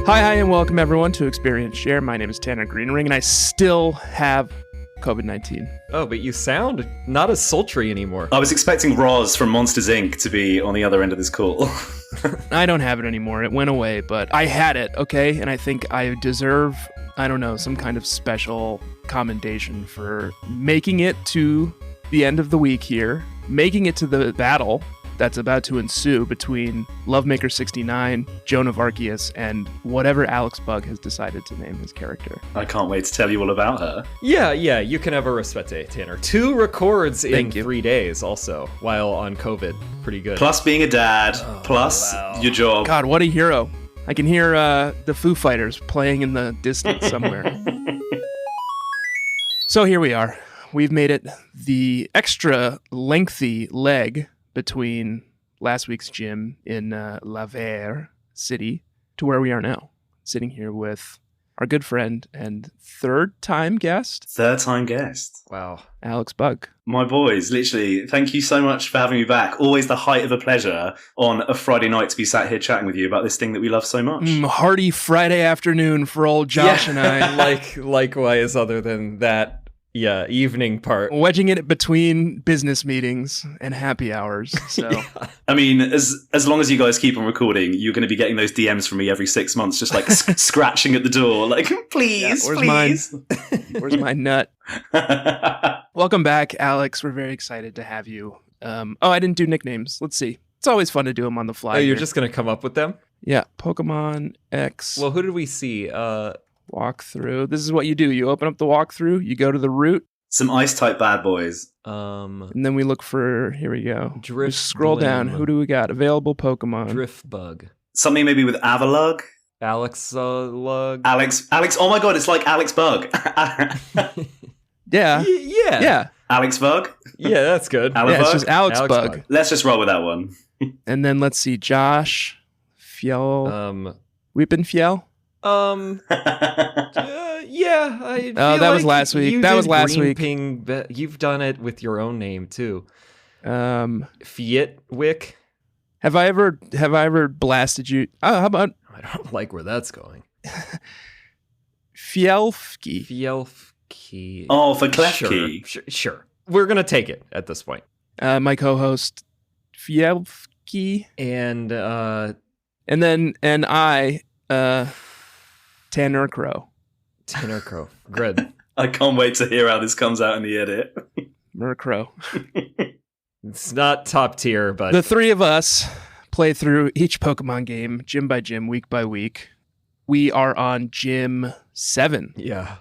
Hi, and welcome everyone to Experience Share. My name is Tanner Greenring, and I still have COVID-19. Oh, but you sound not as sultry anymore. I was expecting Roz from Monsters, Inc. to be on the other end of this call. I don't have it anymore. It went away, but I had it, okay? And I think I deserve, I don't know, some kind of special commendation for making it to the end of the week here, making it to the battle that's about to ensue between Lovemaker 69, Joan of Arceus, and whatever Alex Bug has decided to name his character. I can't wait to tell you all about her. Yeah, you can have a respect day, Tanner. 2 records in 3 days also, while on COVID. Pretty good. Plus being a dad, plus your job. God, what a hero. I can hear the Foo Fighters playing in the distance somewhere. So here we are. We've made it the extra lengthy leg between last week's gym in Lavere City to where we are now, sitting here with our good friend and third-time guest. Wow. Alex Bug. My boys, literally, thank you so much for having me back. Always the height of a pleasure on a Friday night to be sat here chatting with you about this thing that we love so much. Hearty Friday afternoon for old Josh and I. Likewise, other than that, evening part. Wedging it between business meetings and happy hours. So, I mean, as long as you guys keep on recording, you're going to be getting those DMs from me every 6 months, just like scratching at the door, like, please, please. Where's my nut? Welcome back, Alex. We're very excited to have you. I didn't do nicknames. Let's see. It's always fun to do them on the fly. Oh, you're just going to come up with them? Yeah. Pokemon X. Well, who did we see? Walkthrough. This is what you do. You open up the walkthrough, you go to the route. Some ice-type bad boys. And then we look for, here we go. Drift Scroll down. Who do we got? Available Pokemon. Driftbug. Something maybe with Avalug. Alexalug. Alex, oh my god, it's like Alex Bug. Yeah. Yeah. Alex Bug? Yeah, that's good. Yeah, it's just Alex Bug. Bug. Let's just roll with that one. And then let's see, Josh, Fjell, Weepin' Fjell. Yeah. I feel that was last week. That was last week. Ping, you've done it with your own name too. Fiatwick. Have I ever blasted you? Oh, how about? I don't like where that's going. Fielfki. Oh, for Klefki. Sure. We're gonna take it at this point. My co-host Fielfki, and I. Tanner Crow. Good. I can't wait to hear how this comes out in the edit. Murkrow. It's not top tier, but the three of us play through each Pokemon game, gym by gym, week by week. We are on Gym 7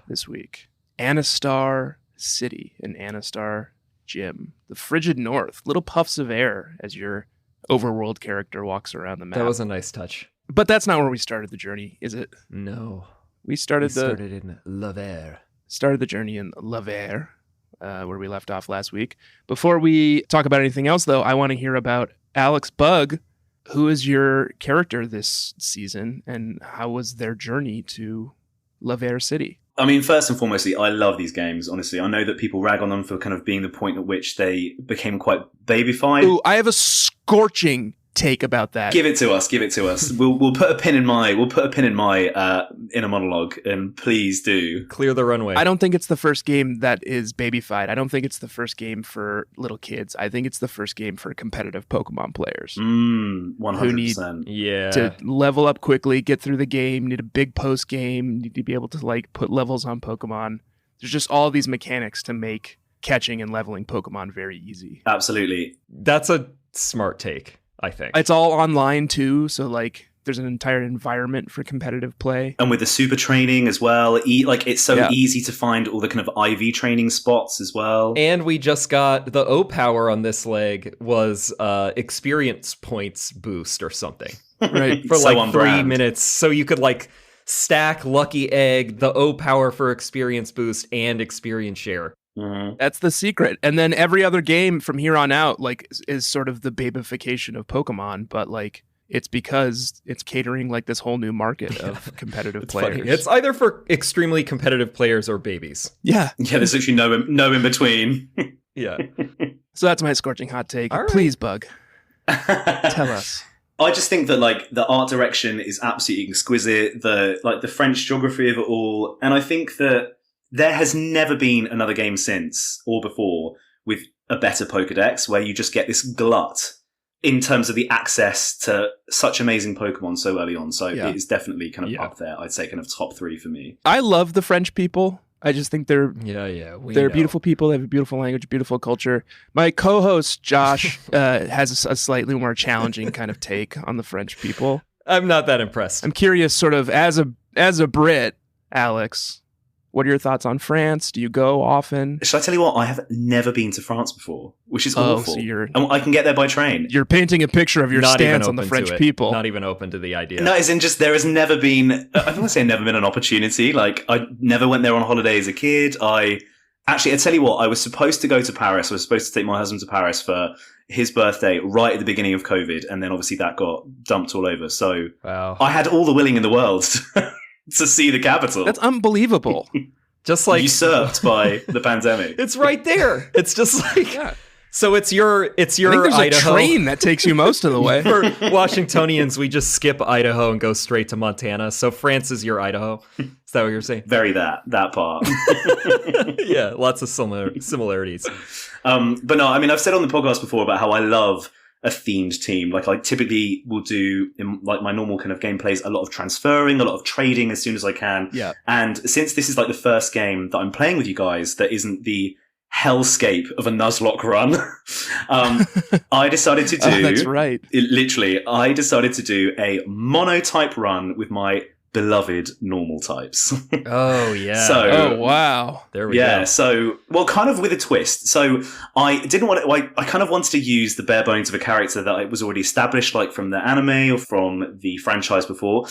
this week. Anistar City and Anistar Gym. The frigid north. Little puffs of air as your overworld character walks around the map. That was a nice touch. But that's not where we started the journey, is it? No. We started in Lavere. Started the journey in Lavere, where we left off last week. Before we talk about anything else, though, I want to hear about Alex Bug. Who is your character this season, and how was their journey to Lavere City? I mean, first and foremostly, I love these games, honestly. I know that people rag on them for kind of being the point at which they became quite babyfied. Ooh, I have a scorching take about that. Give it to us. We'll put a pin in my inner monologue, and please do clear the runway. I don't think it's the first game that is babyfied. I don't think it's the first game for little kids. I think it's the first game for competitive Pokemon players. 100%. Who need to level up quickly, get through the game, need a big post game, need to be able to like put levels on Pokemon. There's just all these mechanics to make catching and leveling Pokemon very easy. Absolutely. That's a smart take, I think. It's all online too, so like there's an entire environment for competitive play. And with the super training as well, it's so easy to find all the kind of IV training spots as well. And we just got the O power on this leg was experience points boost or something. Right. For like 3 minutes. So you could like stack Lucky Egg, the O power for experience boost, and experience share. Mm-hmm. That's the secret. And then every other game from here on out like is sort of the babification of Pokemon, but like it's because it's catering like this whole new market of competitive players. Funny. It's either for extremely competitive players or babies. Yeah. There's actually no in between. Yeah. So that's my scorching hot take. All right. Please, Bug. Tell us. I just think that like the art direction is absolutely exquisite. The French geography of it all, and I think that there has never been another game since or before with a better Pokédex where you just get this glut in terms of the access to such amazing Pokemon so early on. So it is definitely kind of up there. I'd say kind of top 3 for me. I love the French people. I just think they're beautiful people. They have a beautiful language, beautiful culture. My co-host Josh has a slightly more challenging kind of take on the French people. I'm not that impressed. I'm curious, sort of as a Brit, Alex, what are your thoughts on France? Do you go often? Should I tell you what? I have never been to France before, which is awful. So I can get there by train. You're painting a picture of your stance on the French people. Not even open to the idea. No, as in just there has never been, I don't want to say never been an opportunity. Like, I never went there on holiday as a kid. I tell you what, I was supposed to go to Paris. I was supposed to take my husband to Paris for his birthday right at the beginning of COVID. And then obviously that got dumped all over. So I had all the willing in the world to see the capital. That's unbelievable. Just like usurped by the pandemic. It's right there. It's just like So it's your I think there's Idaho. A train that takes you most of the way. For Washingtonians, we just skip Idaho and go straight to Montana. So France is your Idaho. Is that what you're saying? Very that part. Yeah, lots of similarities. But no, I mean, I've said on the podcast before about how I love a themed team. Like I typically will do in like my normal kind of gameplays, a lot of transferring, a lot of trading as soon as I can. Yeah. And since this is like the first game that I'm playing with you guys that isn't the hellscape of a Nuzlocke run, I decided to do... that's right. I decided to do a monotype run with my beloved normal types. Oh, yeah. Oh, wow. There we go. Yeah, so, well, kind of with a twist. So I kind of wanted to use the bare bones of a character that was already established, like from the anime or from the franchise before.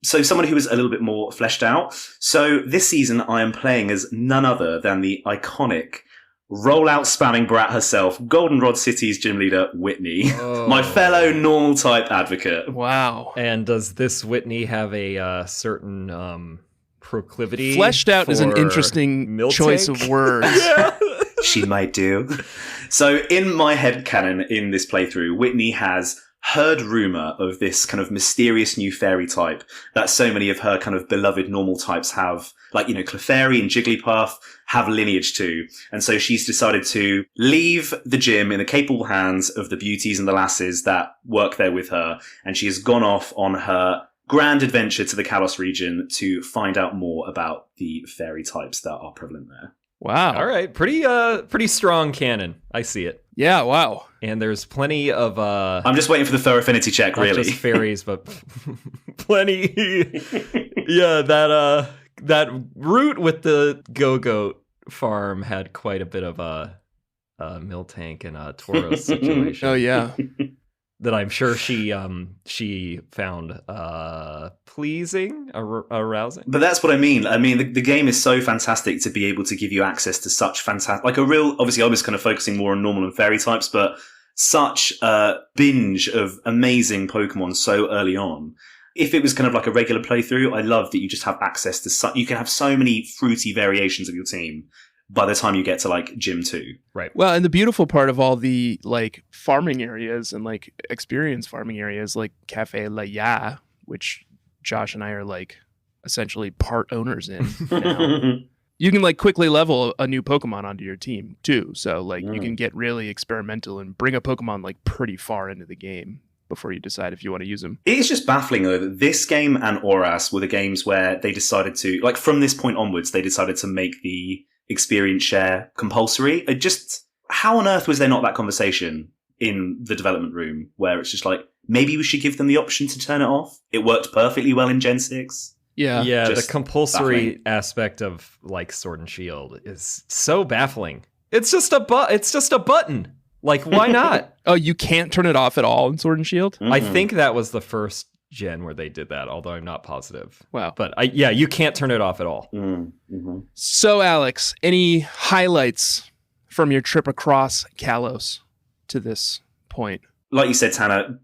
So someone who was a little bit more fleshed out. So this season I am playing as none other than the iconic rollout spamming brat herself, Goldenrod City's gym leader, Whitney. Oh. My fellow normal type advocate. Wow. And does this Whitney have a certain proclivity? Fleshed out is an interesting choice of words. Yeah. She might do. So in my headcanon in this playthrough, Whitney has heard rumor of this kind of mysterious new fairy type that so many of her kind of beloved normal types have, like, you know, Clefairy and Jigglypuff have lineage to. And so she's decided to leave the gym in the capable hands of the beauties and the lasses that work there with her. And she has gone off on her grand adventure to the Kalos region to find out more about the fairy types that are prevalent there. Wow. All right. Pretty strong canon. I see it. Yeah, wow. And there's plenty of I'm just waiting for the thorough affinity check, not really. just fairies, but plenty. Yeah, that route with the Go-Goat farm had quite a bit of a Miltank and a Tauros situation. Oh, yeah. That I'm sure she found pleasing, arousing. But that's what I mean. I mean, the game is so fantastic to be able to give you access to such fantastic, like a real, obviously I was kind of focusing more on normal and fairy types, but such a binge of amazing Pokemon so early on. If it was kind of like a regular playthrough, I love that you just have access to, you can have so many fruity variations of your team by the time you get to like Gym 2. Right. Well, and the beautiful part of all the like farming areas and like experience farming areas like Cafe La Ya, which Josh and I are like essentially part owners in now. You can like quickly level a new Pokemon onto your team too. So like you can get really experimental and bring a Pokemon like pretty far into the game before you decide if you want to use them. It is just baffling though that this game and Auras were the games where they decided to, like from this point onwards, they decided to make the experience share compulsory. It just, how on earth was there not that conversation in the development room where it's just like, maybe we should give them the option to turn it off? It worked perfectly well in Gen 6. Yeah. The compulsory aspect of like Sword and Shield is so baffling. It's just a button. Like, why not? Oh, you can't turn it off at all in Sword and Shield? I think that was the first gen where they did that, although I'm not positive. Wow. But you can't turn it off at all. So, Alex, any highlights from your trip across Kalos to this point? Like you said, Tanner,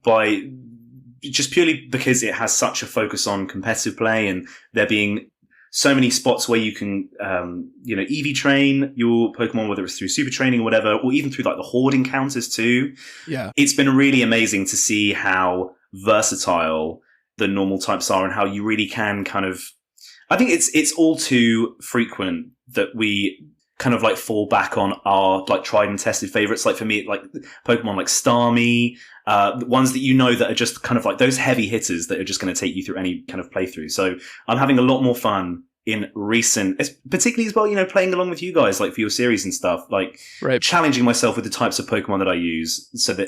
just purely because it has such a focus on competitive play and there being so many spots where you can, EV train your Pokemon, whether it's through super training or whatever, or even through like the horde encounters too. Yeah. It's been really amazing to see how versatile the normal types are and how you really can kind of, I think it's all too frequent that we kind of like fall back on our like tried and tested favorites. Like for me, like Pokemon like Starmie, ones that that are just kind of like those heavy hitters that are just going to take you through any kind of playthrough. So I'm having a lot more fun in recent, particularly as well, playing along with you guys, like for your series and stuff, like challenging myself with the types of Pokemon that I use so that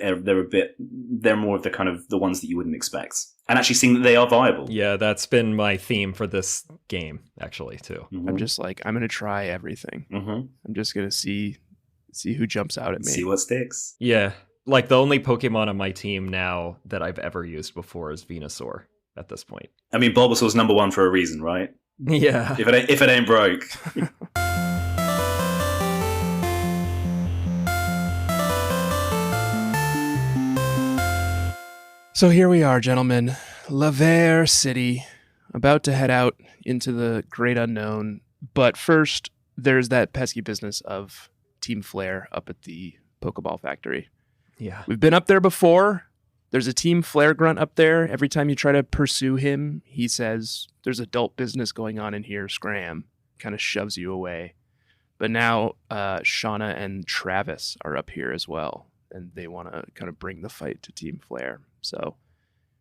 they're more of the kind of the ones that you wouldn't expect and actually seeing that they are viable. Yeah, that's been my theme for this game actually too. Mm-hmm. I'm just like, I'm going to try everything. Mm-hmm. I'm just going to see who jumps out at me. See what sticks. Yeah. Like the only Pokemon on my team now that I've ever used before is Venusaur at this point. I mean, Bulbasaur's number one for a reason, right? Yeah. If it ain't broke. So here we are, gentlemen. Laver City, about to head out into the great unknown. But first, there's that pesky business of Team Flare up at the Pokeball Factory. Yeah. We've been up there before. There's a Team Flare grunt up there. Every time you try to pursue him, he says, there's adult business going on in here, scram. Kind of shoves you away. But now Shauna and Travis are up here as well. And they want to kind of bring the fight to Team Flare. So,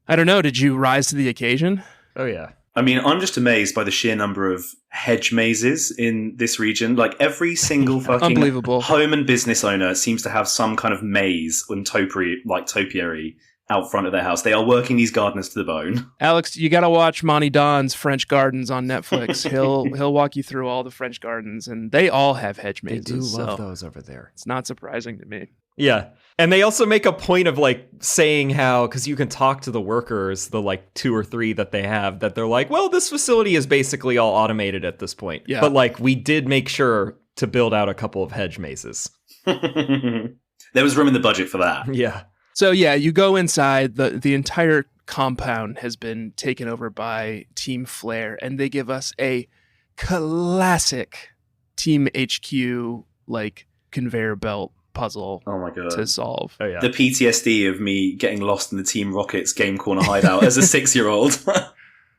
I don't know. Did you rise to the occasion? Oh, yeah. I mean, I'm just amazed by the sheer number of hedge mazes in this region. Like every single fucking Unbelievable. Home and business owner seems to have some kind of maze and topiary out front of their house. They are working these gardeners to the bone. Alex, you got to watch Monty Don's French Gardens on Netflix. He'll walk you through all the French gardens, and they all have hedge mazes. They do love those over there. It's not surprising to me. Yeah. And they also make a point of like saying how, because you can talk to the workers, the like 2 or 3 that they have, that they're like, well, this facility is basically all automated at this point. Yeah. But like we did make sure to build out a couple of hedge mazes. There was room in the budget for that. Yeah. So yeah, you go inside, the entire compound has been taken over by Team Flare, and they give us a classic Team HQ like conveyor belt puzzle to solve. Oh, yeah. The PTSD of me getting lost in the Team Rocket's game corner hideout as a 6-year-old.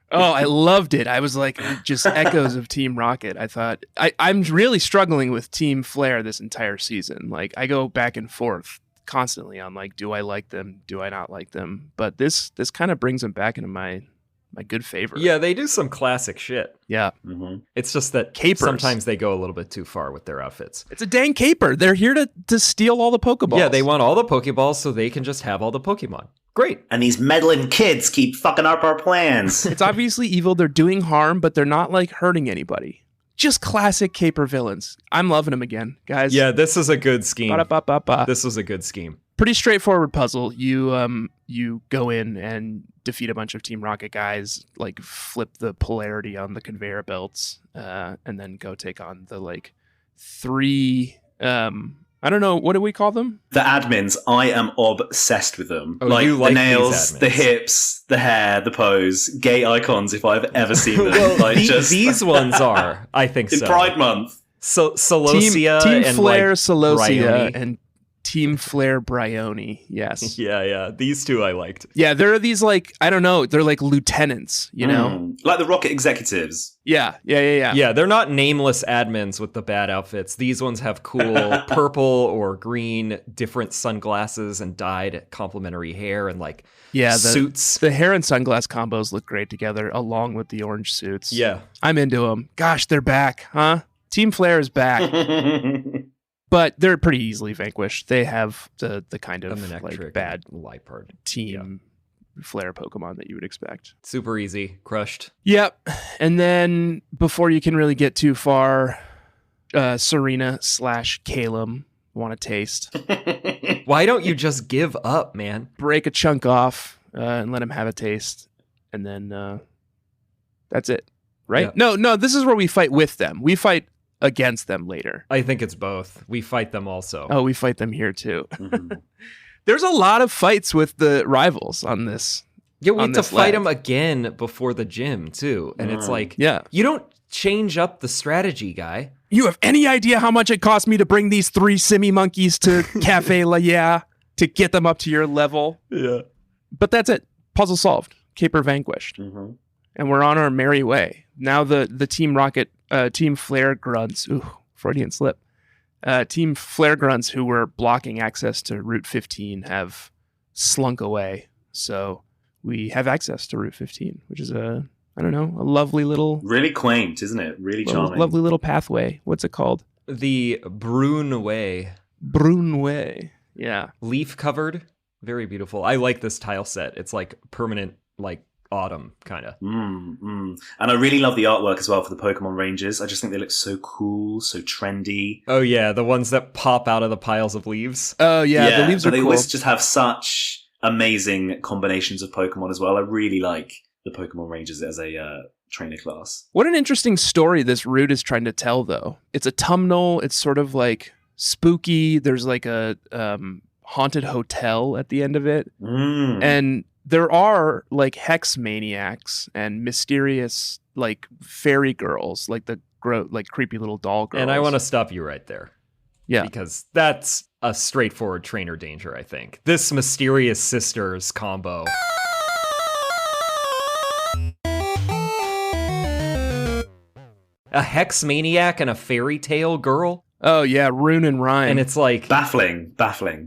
Oh, I loved it. I was like, just echoes of Team Rocket. I thought, I'm really struggling with Team Flare this entire season. Like, I go back and forth constantly on like, do I like them? Do I not like them? But this kind of brings them back into my good favor. Yeah, they do some classic shit. Yeah. Mm-hmm. It's just that sometimes they go a little bit too far with their outfits. It's a dang caper. They're here to steal all the Pokeballs. Yeah, they want all the Pokeballs so they can just have all the Pokemon. Great. And these meddling kids keep fucking up our plans. It's obviously evil. They're doing harm, but they're not like hurting anybody. Just classic caper villains. I'm loving them again, guys. Yeah, this is a good scheme. Ba-da-ba-ba-ba. This was a good scheme. Pretty straightforward puzzle. You go in and defeat a bunch of Team Rocket guys, like flip the polarity on the conveyor belts, and then go take on the like 3 I don't know, what do we call them? The admins, I am obsessed with them. Oh, you like the nails, these the hips, the hair, the pose, gay icons if I've ever seen them. Well, these ones are, I think in so. Pride Month. So Celosia Team and Flare, like Celosia, Bryony. and Team Flare Bryony. Yes. Yeah. These 2 I liked. Yeah, there are these like, I don't know, they're like lieutenants, you know? Like the Rocket executives. Yeah. Yeah, they're not nameless admins with the bad outfits. These ones have cool purple or green different sunglasses and dyed complementary hair and like suits. The hair and sunglass combos look great together along with the orange suits. Yeah. I'm into them. Gosh, they're back, huh? Team Flare is back. But they're pretty easily vanquished. They have the kind of like bad Liepard Team Flare Pokemon that you would expect. Super easy, crushed. Yep. And then before you can really get too far, Serena/Calum want to taste. Why don't you just give up, man? Break a chunk off and let him have a taste. And then that's it. Right? Yeah. No, this is where we fight with them. We fight against them later. I think it's both. We fight them also. Oh, we fight them here too. Mm-hmm. There's a lot of fights with the rivals on this. Yeah, we on have to this fight leg. them again before the gym too. And it's like, Yeah. you don't change up the strategy, guy. You have any idea how much it cost me to bring these 3 simi monkeys to Cafe La Yeah to get them up to your level? Yeah. But that's it. Puzzle solved. Caper vanquished. Mm-hmm. And we're on our merry way. Now the Team Rocket, Team Flare grunts, Freudian slip. Team Flare grunts who were blocking access to Route 15 have slunk away. So we have access to Route 15, which is a lovely little... Really quaint, isn't it? Really charming. Lovely little pathway. What's it called? The Brune Way. Brune Way. Yeah. Leaf covered. Very beautiful. I like this tile set. It's like permanent, like autumn kind of. And I really love the artwork as well for the Pokemon ranges. I just think they look so cool, so trendy. Oh yeah, the ones that pop out of the piles of leaves. Oh yeah, the leaves are they cool. always just have such amazing combinations of Pokemon as well. I really like the Pokemon ranges as a trainer class. What an interesting story this route is trying to tell, though. It's autumnal. It's sort of like spooky. There's like a haunted hotel at the end of it. And there are like hex maniacs and mysterious like fairy girls, like the like creepy little doll girls. And I want to stop you right there. Yeah. Because that's a straightforward trainer danger, I think. This mysterious sisters combo. A hex maniac and a fairy tale girl? Oh yeah, Rune and Rhyme. And it's like baffling.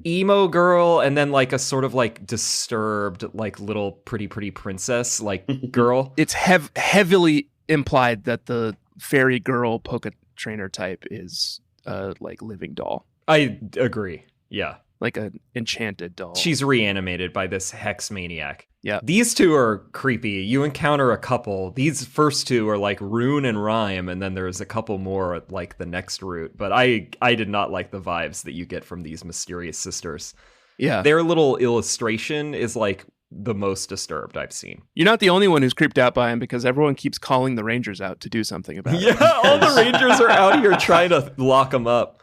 Emo girl, and then like a sort of like disturbed, like little pretty princess like girl. It's heavily implied that the fairy girl Poké trainer type is like living doll. I agree. Yeah. Like an enchanted doll. She's reanimated by this hex maniac. Yeah. These two are creepy. You encounter a couple. These first two are like Rune and Rhyme, and then there's a couple more at like the next route. But I did not like the vibes that you get from these mysterious sisters. Yeah. Their little illustration is like the most disturbed I've seen. You're not the only one who's creeped out by him because everyone keeps calling the Rangers out to do something about it. Yeah, all the Rangers are out here trying to lock them up.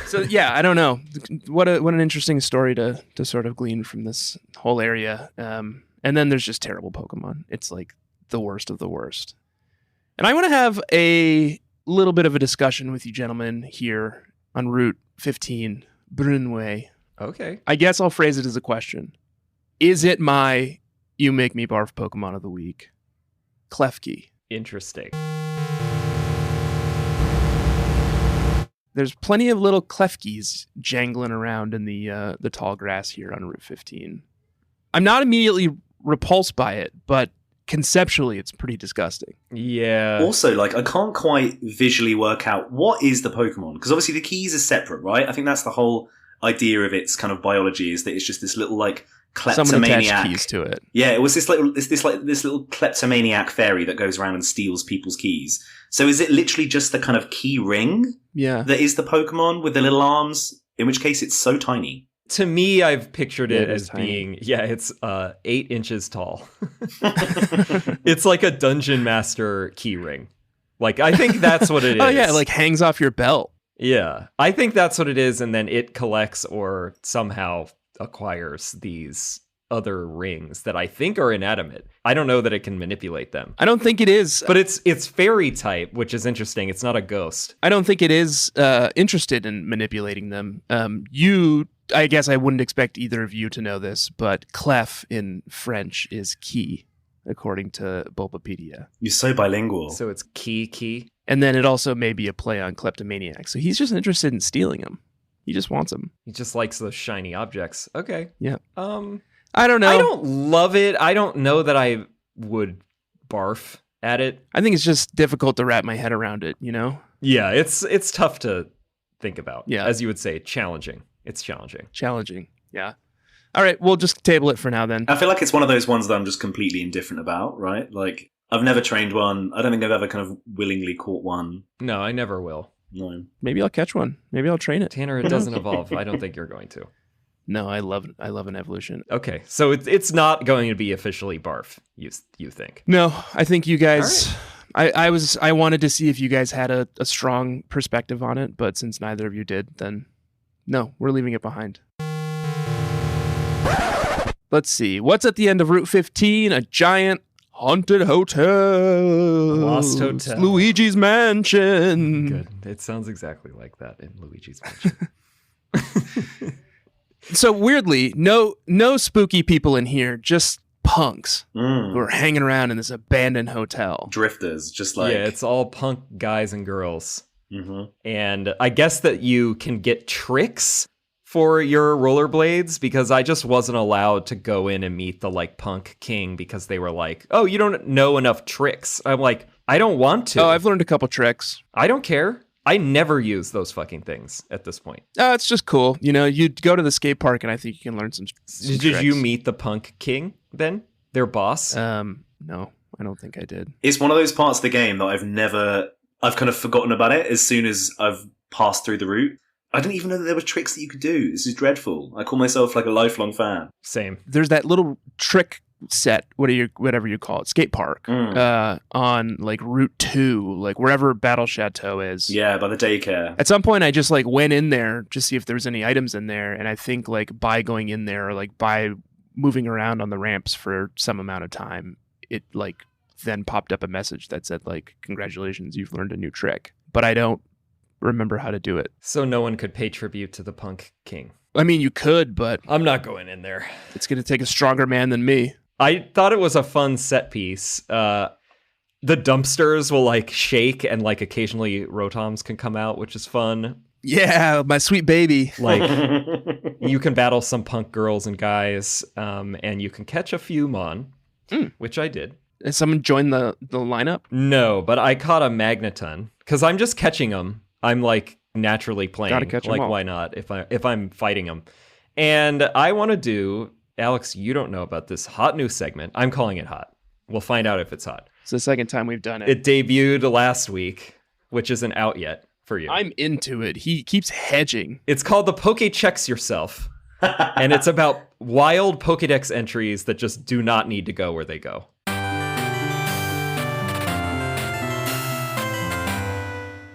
So yeah, I don't know. What an interesting story to sort of glean from this whole area. And then there's just terrible Pokemon. It's like the worst of the worst. And I want to have a little bit of a discussion with you gentlemen here on Route 15, Brunway. Okay. I guess I'll phrase it as a question. Is it my You Make Me Barf Pokemon of the Week? Klefki. Interesting. There's plenty of little Klefkis jangling around in the tall grass here on Route 15. I'm not immediately repulsed by it, but conceptually it's pretty disgusting. Yeah. Also, like, I can't quite visually work out what is the Pokemon, because obviously the keys are separate, right? I think that's the whole idea of its kind of biology, is that it's just this little like kleptomaniac. Someone attached keys to it. Yeah, it was this little kleptomaniac fairy that goes around and steals people's keys. So is it literally just the kind of key ring? Yeah. That is the Pokemon with the little arms? In which case it's so tiny. To me, I've pictured it as tiny. being, it's 8 inches tall. It's like a dungeon master key ring. Like, I think that's what it is. Oh yeah, it like hangs off your belt. Yeah, I think that's what it is, and then it collects or somehow acquires these other rings that I think are inanimate. I don't know that it can manipulate them. I don't think it is. But it's fairy type, which is interesting. It's not a ghost. I don't think it is interested in manipulating them. I guess I wouldn't expect either of you to know this, but clef in French is key, according to Bulbapedia. You're so bilingual. So it's key. And then it also may be a play on kleptomaniac. So he's just interested in stealing them. He just wants them. He just likes those shiny objects. Okay. Yeah. I don't know. I don't love it. I don't know that I would barf at it. I think it's just difficult to wrap my head around it, you know? Yeah, it's tough to think about. Yeah. As you would say, challenging. It's challenging. Challenging. Yeah. All right, we'll just table it for now then. I feel like it's one of those ones that I'm just completely indifferent about, right? Like, I've never trained one. I don't think I've ever kind of willingly caught one. No, I never will. No. Maybe I'll catch one. Maybe I'll train it. Tanner, it doesn't evolve. I don't think you're going to. No, I love an evolution. Okay, so it's not going to be officially barf, you think? No, I think you guys... Right. I wanted to see if you guys had a strong perspective on it, but since neither of you did, then no, we're leaving it behind. Let's see. What's at the end of Route 15? A giant Haunted Hotel. Lost Hotel. Luigi's Mansion. Good. It sounds exactly like that in Luigi's Mansion. So weirdly, no spooky people in here, just punks who are hanging around in this abandoned hotel. Drifters, just like... Yeah, it's all punk guys and girls. Mm-hmm. And I guess that you can get tricks for your rollerblades, because I just wasn't allowed to go in and meet the like punk king because they were like, oh, you don't know enough tricks. I'm like, I don't want to. Oh, I've learned a couple tricks. I don't care. I never use those fucking things at this point. Oh, it's just cool. You know, you go to the skate park and I think you can learn some Did tricks. you meet the punk king then? Their boss? No, I don't think I did. It's one of those parts of the game that I've kind of forgotten about it as soon as I've passed through the route. I didn't even know that there were tricks that you could do. This is dreadful. I call myself like a lifelong fan. Same. There's that little trick set, whatever you call it, skate park, on like Route 2, like wherever Battle Chateau is. Yeah, by the daycare. At some point, I just like went in there to see if there was any items in there, and I think like by going in there or like by moving around on the ramps for some amount of time, it like then popped up a message that said like, congratulations, you've learned a new trick. But I don't remember how to do it. So no one could pay tribute to the punk king. I mean, you could, but I'm not going in there. it's going to take a stronger man than me. I thought it was a fun set piece. The dumpsters will like shake and like occasionally rotoms can come out, which is fun. Yeah, my sweet baby. Like you can battle some punk girls and guys, and you can catch a few mon, which I did. Has someone joined the lineup? No, but I caught a magneton because I'm just catching them. I'm like naturally playing. Gotta catch 'em like all. why not if I'm fighting them? And I want to do, Alex, you don't know about this hot new segment. I'm calling it hot. We'll find out if it's hot. It's the second time we've done it. It debuted last week, which isn't out yet for you. I'm into it. He keeps hedging. It's called the Poké Checks Yourself. And it's about wild Pokédex entries that just do not need to go where they go.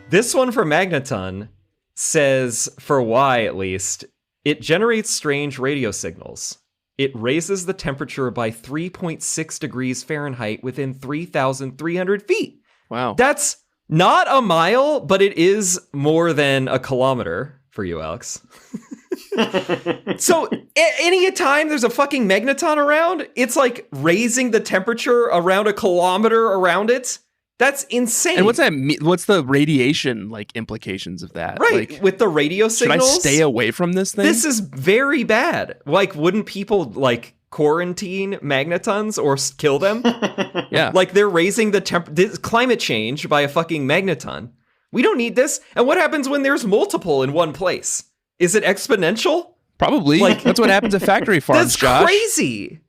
This one for Magneton says, for Y at least, it generates strange radio signals. It raises the temperature by 3.6 degrees Fahrenheit within 3,300 feet. Wow. That's not a mile, but it is more than a kilometer for you, Alex. So any time there's a fucking Magneton around, it's like raising the temperature around a kilometer around it. That's insane. And what's that mean? What's the radiation like implications of that? Right, Like, with the radio should signals. I stay away from this thing? This is very bad. Like, wouldn't people like quarantine Magnetons or kill them? Yeah. Like they're raising the climate change by a fucking Magneton. We don't need this. And what happens when there's multiple in one place? Is it exponential? Probably. Like- That's what happens at factory farms, That's Josh. crazy.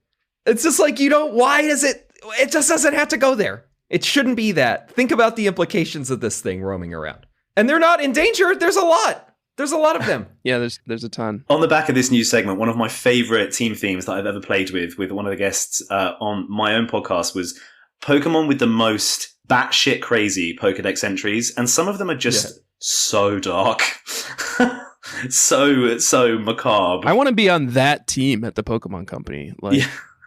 It's just like, why does it just doesn't have to go there. It shouldn't be that. Think about the implications of this thing roaming around. And they're not endangered. There's a lot. There's a lot of them. Yeah, there's a ton. On the back of this new segment, one of my favourite team themes that I've ever played with one of the guests on my own podcast was Pokemon with the most batshit crazy Pokedex entries, and some of them are just so dark. so macabre. I want to be on that team at the Pokemon Company. Like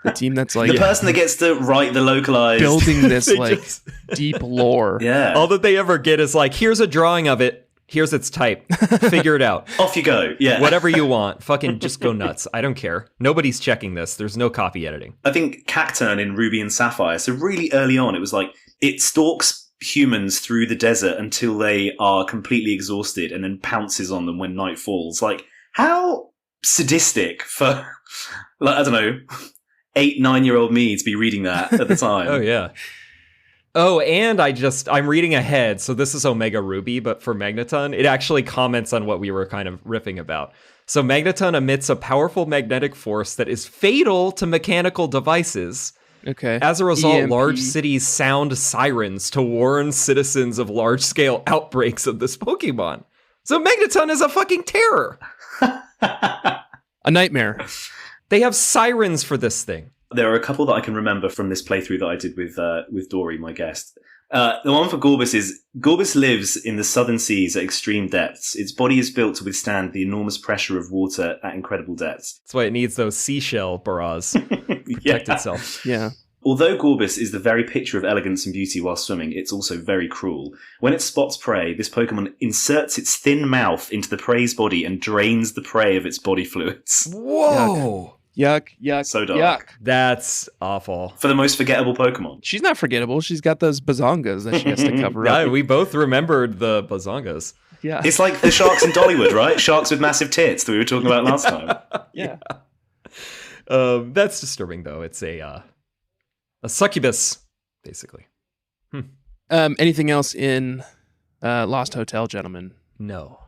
the team that's like the person that gets to write the localized building this They like just- deep lore. Yeah. All that they ever get is like, here's a drawing of it. Here's its type. Figure it out. Off you go. Yeah. Whatever you want. Fucking just go nuts. I don't care. Nobody's checking this. There's no copy editing. I think Cacturn in Ruby and Sapphire. So really early on, it was like it stalks humans through the desert until they are completely exhausted and then pounces on them when night falls. Like, how sadistic for, like, I don't know, 8-9-year-old me to be reading that at the time. Oh, yeah. Oh, and I'm reading ahead, so this is Omega Ruby, but for Magneton, it actually comments on what we were kind of riffing about. So Magneton emits a powerful magnetic force that is fatal to mechanical devices. Okay. As a result, EMP. large cities sound sirens to warn citizens of large-scale outbreaks of this Pokemon. So Magneton is a fucking terror. A nightmare. They have sirens for this thing. There are a couple that I can remember from this playthrough that I did with Dory, my guest. The one for Gorbis is, Gorbis lives in the southern seas at extreme depths. Its body is built to withstand the enormous pressure of water at incredible depths. That's why it needs those seashell bras to protect itself. Yeah. Although Gorbis is the very picture of elegance and beauty while swimming, it's also very cruel. When it spots prey, this Pokemon inserts its thin mouth into the prey's body and drains the prey of its body fluids. Whoa! Yuck. So dark. Yuck. That's awful. For the most forgettable Pokemon. She's not forgettable. She's got those bazongas that she has to cover Yeah, up. we both remembered the bazongas. Yeah. It's like the sharks in Dollywood, right? Sharks with massive tits that we were talking about last time. Yeah. That's disturbing, though. It's a succubus, basically. Anything else in Lost Hotel, gentlemen? No,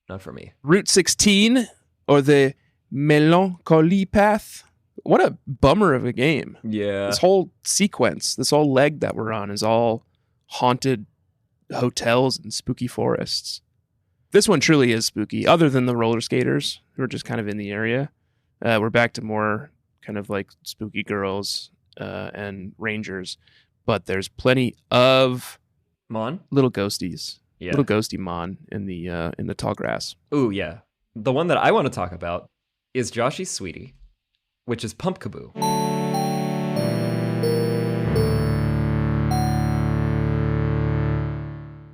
not for me. Route 16 or the Melancholy Path? What a bummer of a game. Yeah. This whole sequence, this whole leg that we're on is all haunted hotels and spooky forests. This one truly is spooky, other than the roller skaters who are just kind of in the area. We're back to more kind of like spooky girls and rangers, but there's plenty of Mon? little ghosties, Yeah. little ghosty mon in the tall grass. Ooh, yeah. The one that I want to talk about is Joshy's Sweetie, which is Pumpkaboo.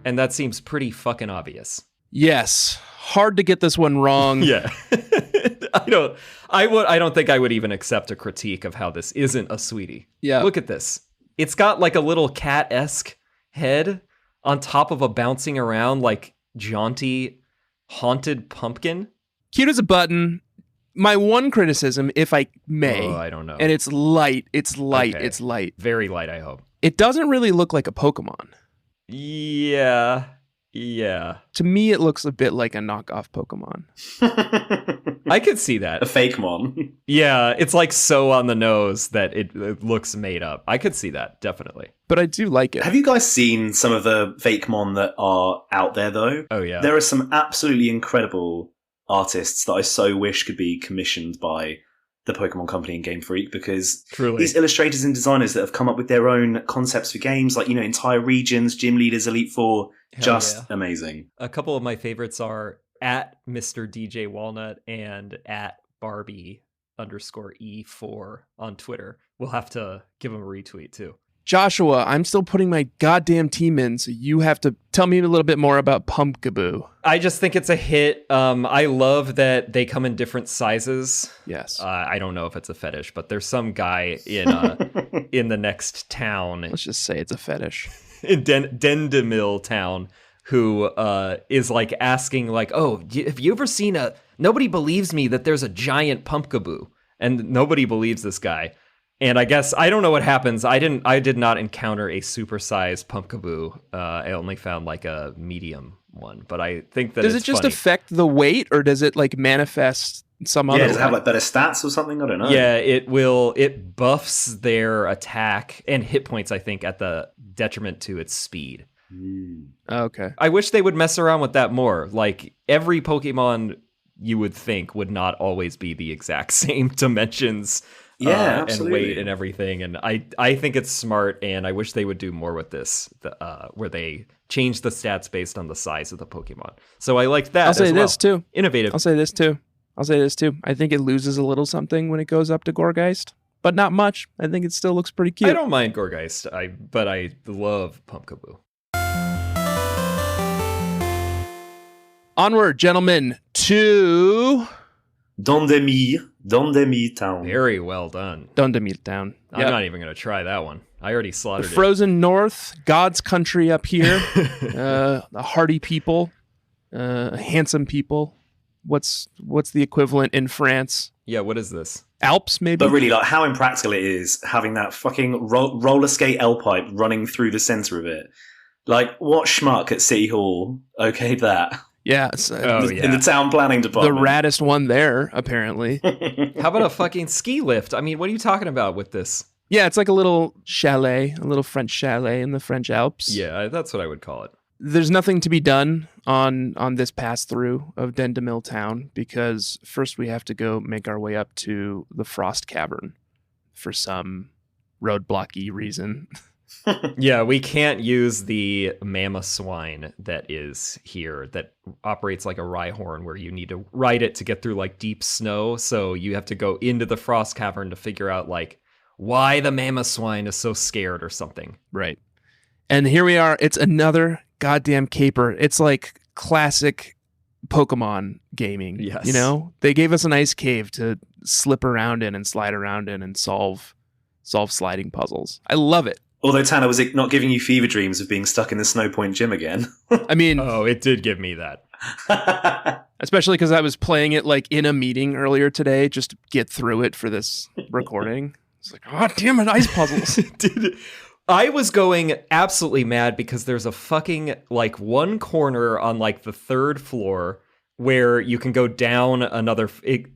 And that seems pretty fucking obvious. Yes, hard to get this one wrong. Yeah. I don't think I would even accept a critique of how this isn't a sweetie. Yeah. Look at this. It's got like a little cat-esque head on top of a bouncing around like jaunty haunted pumpkin. Cute as a button. My one criticism, if I may, Oh, I don't know. and it's light. Okay. It's light. Very light, I hope. It doesn't really look like a Pokemon. Yeah. To me, it looks a bit like a knockoff Pokemon. I could see A that. fake mon. Yeah, it's like so on the nose that it looks made up. I could see that, definitely. But I do like it. Have you guys seen some of the fake mon that are out there, though? Oh, yeah. There are some absolutely incredible artists that I so wish could be commissioned by the Pokemon Company and Game Freak, because Truly. these illustrators and designers that have come up with their own concepts for games, like, entire regions, gym leaders, Elite Four, Hell just yeah. amazing. A couple of my favorites are at Mr. DJ Walnut and at Barbie_E4 on Twitter. We'll have to give him a retweet too. Joshua, I'm still putting my goddamn team in, so you have to tell me a little bit more about Pumpkaboo. I just think it's a hit. I love that they come in different sizes. Yes. I don't know if it's a fetish, but there's some guy in in the next town, Let's just say it's a fetish. in Dendemille town, who is like asking like, oh, have you ever seen nobody believes me that there's a giant Pumpkaboo, and nobody believes this guy. And I guess I don't know what happens. I did not encounter a supersized Pumpkaboo. I only found like a medium one, but I think that Does it's it just funny. affect the weight, or does it like manifest some other Does it have way? like better stats or something? I don't know. Yeah, it buffs their attack and hit points, I think, at the detriment to its speed. Okay. I wish they would mess around with that more. Like every Pokemon you would think would not always be the exact same dimensions. Yeah, and absolutely. weight and everything. And I think it's smart, and I wish they would do more with this, where they change the stats based on the size of the Pokemon. So I liked that. I'll say as well. this too. Innovative. I'll say this too. I think it loses a little something when it goes up to Gorgeist, but not much. I think it still looks pretty cute. I don't mind Gorgeist, but I love Pumpkaboo. Onward, gentlemen, to Dendemille Town. Very well done. Dendemille Town. I'm not even going to try that one. I already The slaughtered frozen north, God's country up here. The hardy people, handsome people. What's the equivalent in France? it. Yeah, what is this? Alps, maybe. But really, like, how impractical it is having that fucking roller skate L pipe running through the center of it. Like, what schmuck at City Hall okayed that? Yeah, In the town planning the department. raddest one there, apparently. How about a fucking ski lift? I mean, what are you talking about with this? Yeah, it's like a little chalet, a little French chalet in the French Alps. Yeah, that's what I would call it. There's nothing to be done on this pass through of Dendemille Town, because first we have to go make our way up to the Frost Cavern for some roadblocky reason. Yeah, we can't use the Mamoswine that is here that operates like a Rhyhorn, where you need to ride it to get through like deep snow. So you have to go into the Frost Cavern to figure out like why the Mamoswine is so scared or something. Right. And here we are. It's another goddamn caper. It's like classic Pokemon gaming. Yes. You know, they gave us an ice cave to slip around in and slide around in and solve sliding puzzles. I love it. Although, Tanner, was it not giving you fever dreams of being stuck in the Snow Point gym again? I mean, Oh, it did give me that. especially because I was playing it like in a meeting earlier today just to get through it for this recording. It's like, oh, damn it, ice puzzles. I was going absolutely mad because there's a fucking like one corner on like the third floor where you can go down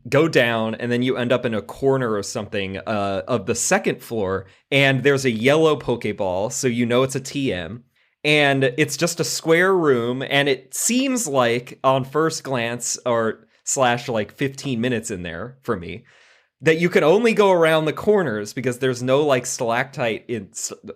go down and then you end up in a corner or something of the second floor, and there's a yellow Pokeball, so you know it's a TM, and it's just a square room, and it seems like on first glance or / like 15 minutes in there for me that you can only go around the corners because there's no like stalactite in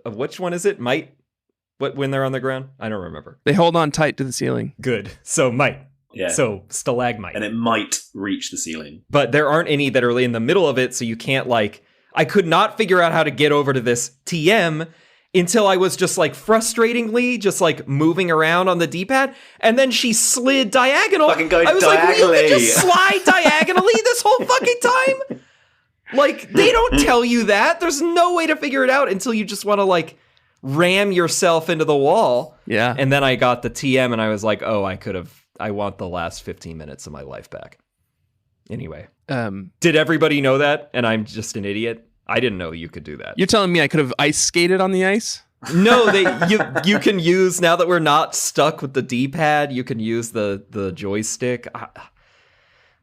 which one is it? When they're on the ground? I don't remember. They hold on tight to the ceiling. Good. So might. Yeah. So stalagmite. And it might reach the ceiling. But there aren't any that are in the middle of it, so you can't like... I could not figure out how to get over to this TM until I was just like frustratingly just like moving around on the D-pad, and then she slid diagonal. Fucking go I was diagonally. like, will you just slide diagonally this whole fucking time? Like, they don't tell you that. There's no way to figure it out until you just want to like ram yourself into the wall. Yeah. And then I got the TM and I was like, oh, I want the last 15 minutes of my life back. Anyway, did everybody know that? And I'm just an idiot. I didn't know you could do that. You're telling me I could have ice skated on the ice? No, you can use, now that we're not stuck with the D-pad, you can use the joystick.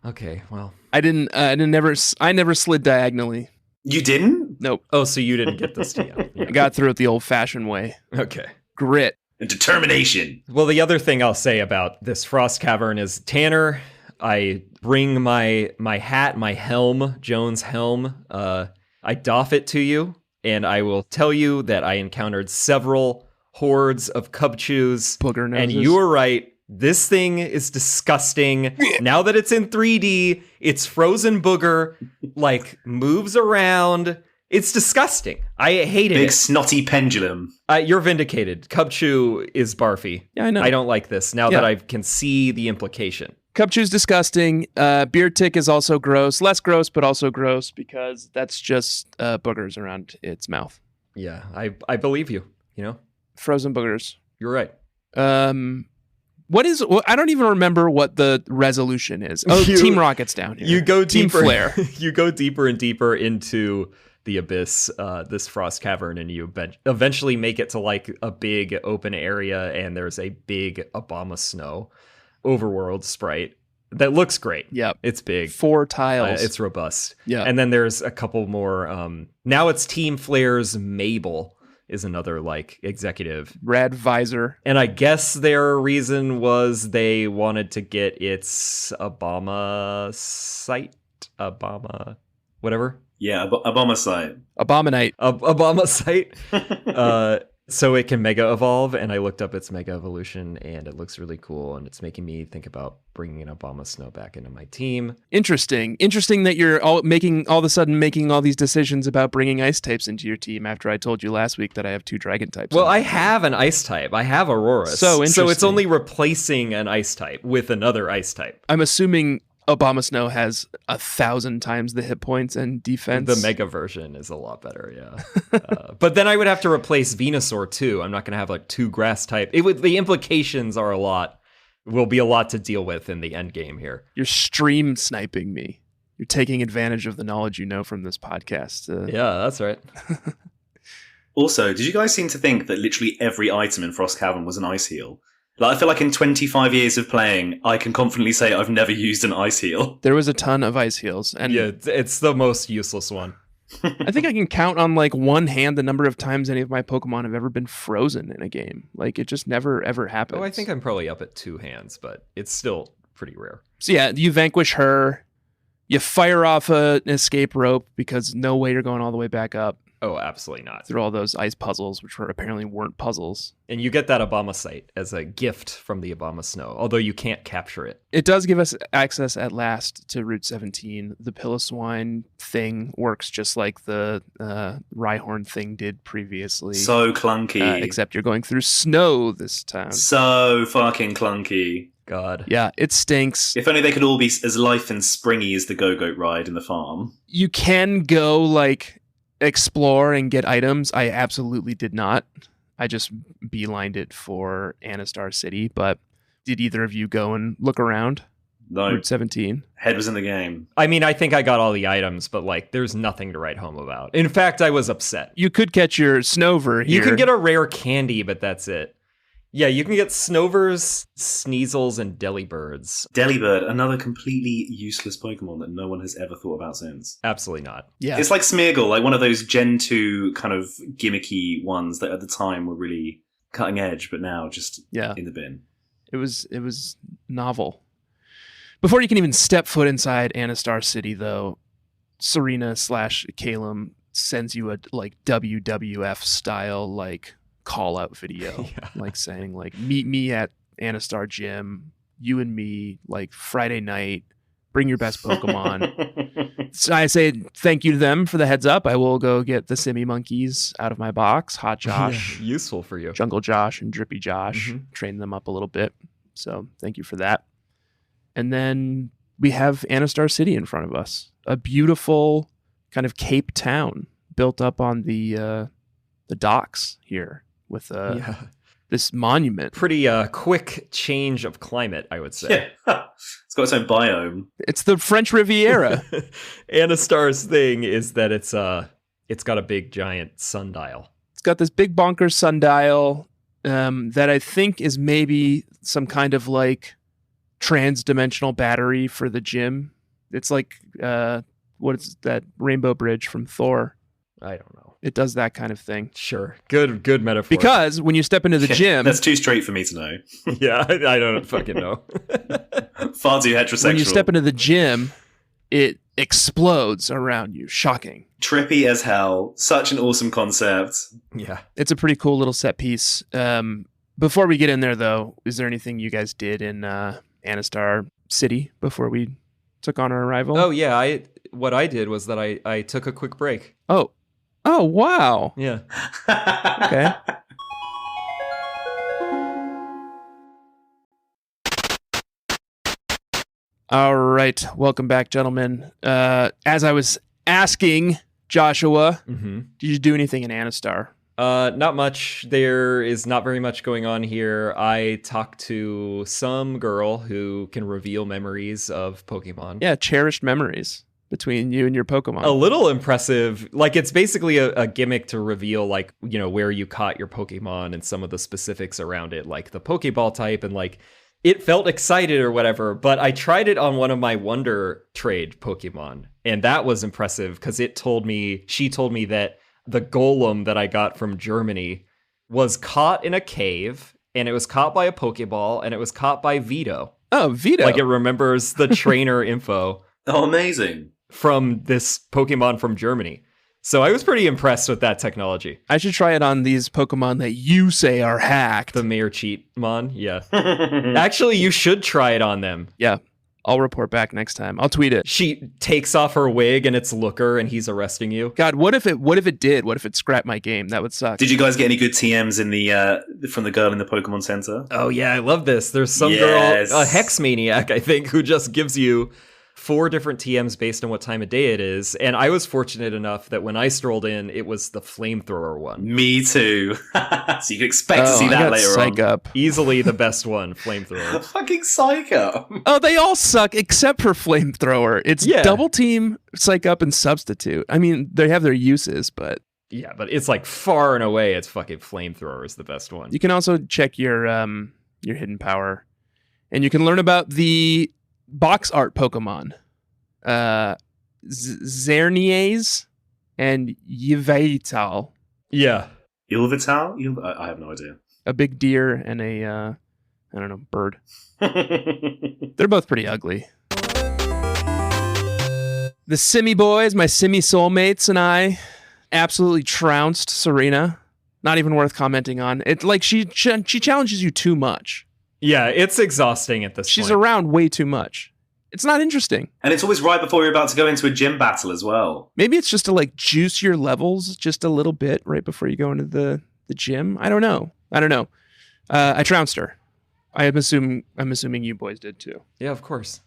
Okay, well, I never slid diagonally. You didn't? Nope. oh, so you didn't get this TM. Yeah. I got through it the old-fashioned way. Okay. Grit. And determination. Well, the other thing I'll say about this Frost Cavern is, Tanner, I bring my hat, my helm, Jones' helm. I doff it to you, and I will tell you that I encountered several hordes of Cubchews. Booger noses. And you were right. This thing is disgusting. Now that it's in 3D, it's frozen booger, like, moves around. It's disgusting. I hated it. Big snotty pendulum. You're vindicated. Cubchew is barfy. Yeah, I know. I don't like this now that I can see the implication. Cubchew's disgusting. Beard tick is also gross. Less gross, but also gross because that's just boogers around its mouth. Yeah, I believe you. You know, Frozen boogers. you're right. I don't even remember what the resolution is. Oh, Team Rocket's down here. You go Team deeper. Flare. You go deeper and deeper into the abyss, this Frost Cavern, and you eventually make it to like a big open area, and there's a big Abomasnow overworld sprite that looks great. Yep. It's big. 4 tiles. It's robust. Yeah. And then there's a couple more. Now it's Team Flare's Mabel is another like executive. Red visor. And I guess their reason was they wanted to get its Obama site. Obama, whatever. Yeah, Abomasite. Abominite. Obama site. So it can mega evolve, and I looked up its mega evolution, and it looks really cool, and it's making me think about bringing an Abomasnow back into my team. Interesting that you're all of a sudden making all these decisions about bringing ice types into your team after I told you last week that I have 2 dragon types. Well, I have an ice type. I have Aurora. So interesting. So it's only replacing an ice type with another ice type. I'm assuming Abomasnow has 1,000 times the hit points and defense. The mega version is a lot better, yeah. But then I would have to replace Venusaur too. I'm not going to have like 2 grass type. The implications are will be a lot to deal with in the end game here. You're stream sniping me. You're taking advantage of the knowledge you know from this podcast. Yeah, that's right. Also, did you guys seem to think that literally every item in Frost Cavern was an ice heal? Like, I feel like in 25 years of playing, I can confidently say I've never used an ice heal. There was a ton of ice heals. And yeah, it's the most useless one. I think I can count on like one hand the number of times any of my Pokemon have ever been frozen in a game. Like, it just never, ever happens. Oh, I think I'm probably up at 2 hands, but it's still pretty rare. So yeah, you vanquish her. You fire off an escape rope because no way you're going all the way back up. Oh, absolutely not. through all those ice puzzles, which apparently weren't puzzles. And you get that Obama site as a gift from the Obama snow, although you can't capture it. It does give us access at last to Route 17. The Piloswine thing works just like the Rhyhorn thing did previously. So clunky. Except you're going through snow this time. So fucking clunky. God. Yeah, it stinks. If only they could all be as life and springy as the Go-Goat ride in the farm. You can go, like, explore and get items. I absolutely did not. I just beelined it for Anistar City, but did either of you go and look around? No. Route 17. Head was in the game. I mean, I think I got all the items, but like, there's nothing to write home about. In fact, I was upset. You could catch your Snover here. You can get a rare candy, but that's it. Yeah, you can get Snovers, Sneasels, and Delibirds. Delibird, another completely useless Pokemon that no one has ever thought about since. Absolutely not. Yeah. It's like Smeargle, like one of those Gen 2 kind of gimmicky ones that at the time were really cutting edge, but now just in the bin. It was novel. Before you can even step foot inside Anistar City, though, Serena/Calum sends you a like WWF style like call out video, like saying like meet me at Anistar Gym, you and me, like Friday night, bring your best Pokemon. So I say thank you to them for the heads up. I will go get the Simi monkeys out of my box, Hot Josh, useful for you, Jungle Josh and Drippy Josh, train them up a little bit. So thank you for that. And then we have Anistar City in front of us, a beautiful kind of Cape town built up on the docks here with this monument. Pretty quick change of climate, I would say. Yeah. It's got its own biome. It's the French Riviera. Anistar's thing is that it's got a big giant sundial. It's got this big bonkers sundial that I think is maybe some kind of like trans-dimensional battery for the gym. It's like what is that Rainbow Bridge from Thor? I don't know. It does that kind of thing. Sure. Good metaphor. Because when you step into the gym... That's too straight for me to know. Yeah, I don't fucking know. Far too heterosexual. When you step into the gym, it explodes around you. Shocking. Trippy as hell. Such an awesome concept. Yeah. It's a pretty cool little set piece. Before we get in there, though, is there anything you guys did in Anistar City before we took on our arrival? Oh, yeah. What I did was that I took a quick break. Oh, wow. Yeah. Okay. All right. Welcome back, gentlemen. As I was asking Joshua, did you do anything in Anistar? Not much. There is not very much going on here. I talked to some girl who can reveal memories of Pokemon. Yeah, cherished memories between you and your Pokemon. A little impressive. Like, it's basically a gimmick to reveal, like, you know, where you caught your Pokemon and some of the specifics around it, like the Pokeball type, and like, it felt excited or whatever, but I tried it on one of my Wonder Trade Pokemon, and that was impressive because she told me that the golem that I got from Germany was caught in a cave, and it was caught by a Pokeball, and it was caught by Vito. Oh, Vito. Like, it remembers the trainer info. Oh, amazing. From this Pokemon from Germany. So I was pretty impressed with that technology. I should try it on these Pokemon that you say are hacked. The Mayor Cheatmon, yeah. Actually, you should try it on them. Yeah. I'll report back next time. I'll tweet it. She takes off her wig and it's Looker and he's arresting you. God, what if it did? What if it scrapped my game? That would suck. Did you guys get any good TMs in the from the girl in the Pokemon Center? Oh yeah, I love this. There's some girl, a Hex Maniac, I think, who just gives you 4 different TMs based on what time of day it is. And I was fortunate enough that when I strolled in, it was the flamethrower one. Me too. So you can expect to see that later Psych on. Up. Easily the best one, flamethrower. Fucking Psych Up. Oh, they all suck except for flamethrower. It's double team, Psych Up, and substitute. I mean, they have their uses, but... Yeah, but it's like far and away, it's fucking flamethrower is the best one. You can also check your hidden power. And you can learn about the box art Pokemon, Xerneas and Yveltal. Yeah. Yveltal? I have no idea. A big deer and a, I don't know, bird. They're both pretty ugly. The Simi boys, my Simi soulmates, and I absolutely trounced Serena. Not even worth commenting on. It's like she challenges you too much. Yeah, it's exhausting at this point. She's around way too much. It's not interesting. And it's always right before you're about to go into a gym battle as well. Maybe it's just to like juice your levels just a little bit right before you go into the gym. I don't know. I trounced her. I'm assuming you boys did too. Yeah, of course.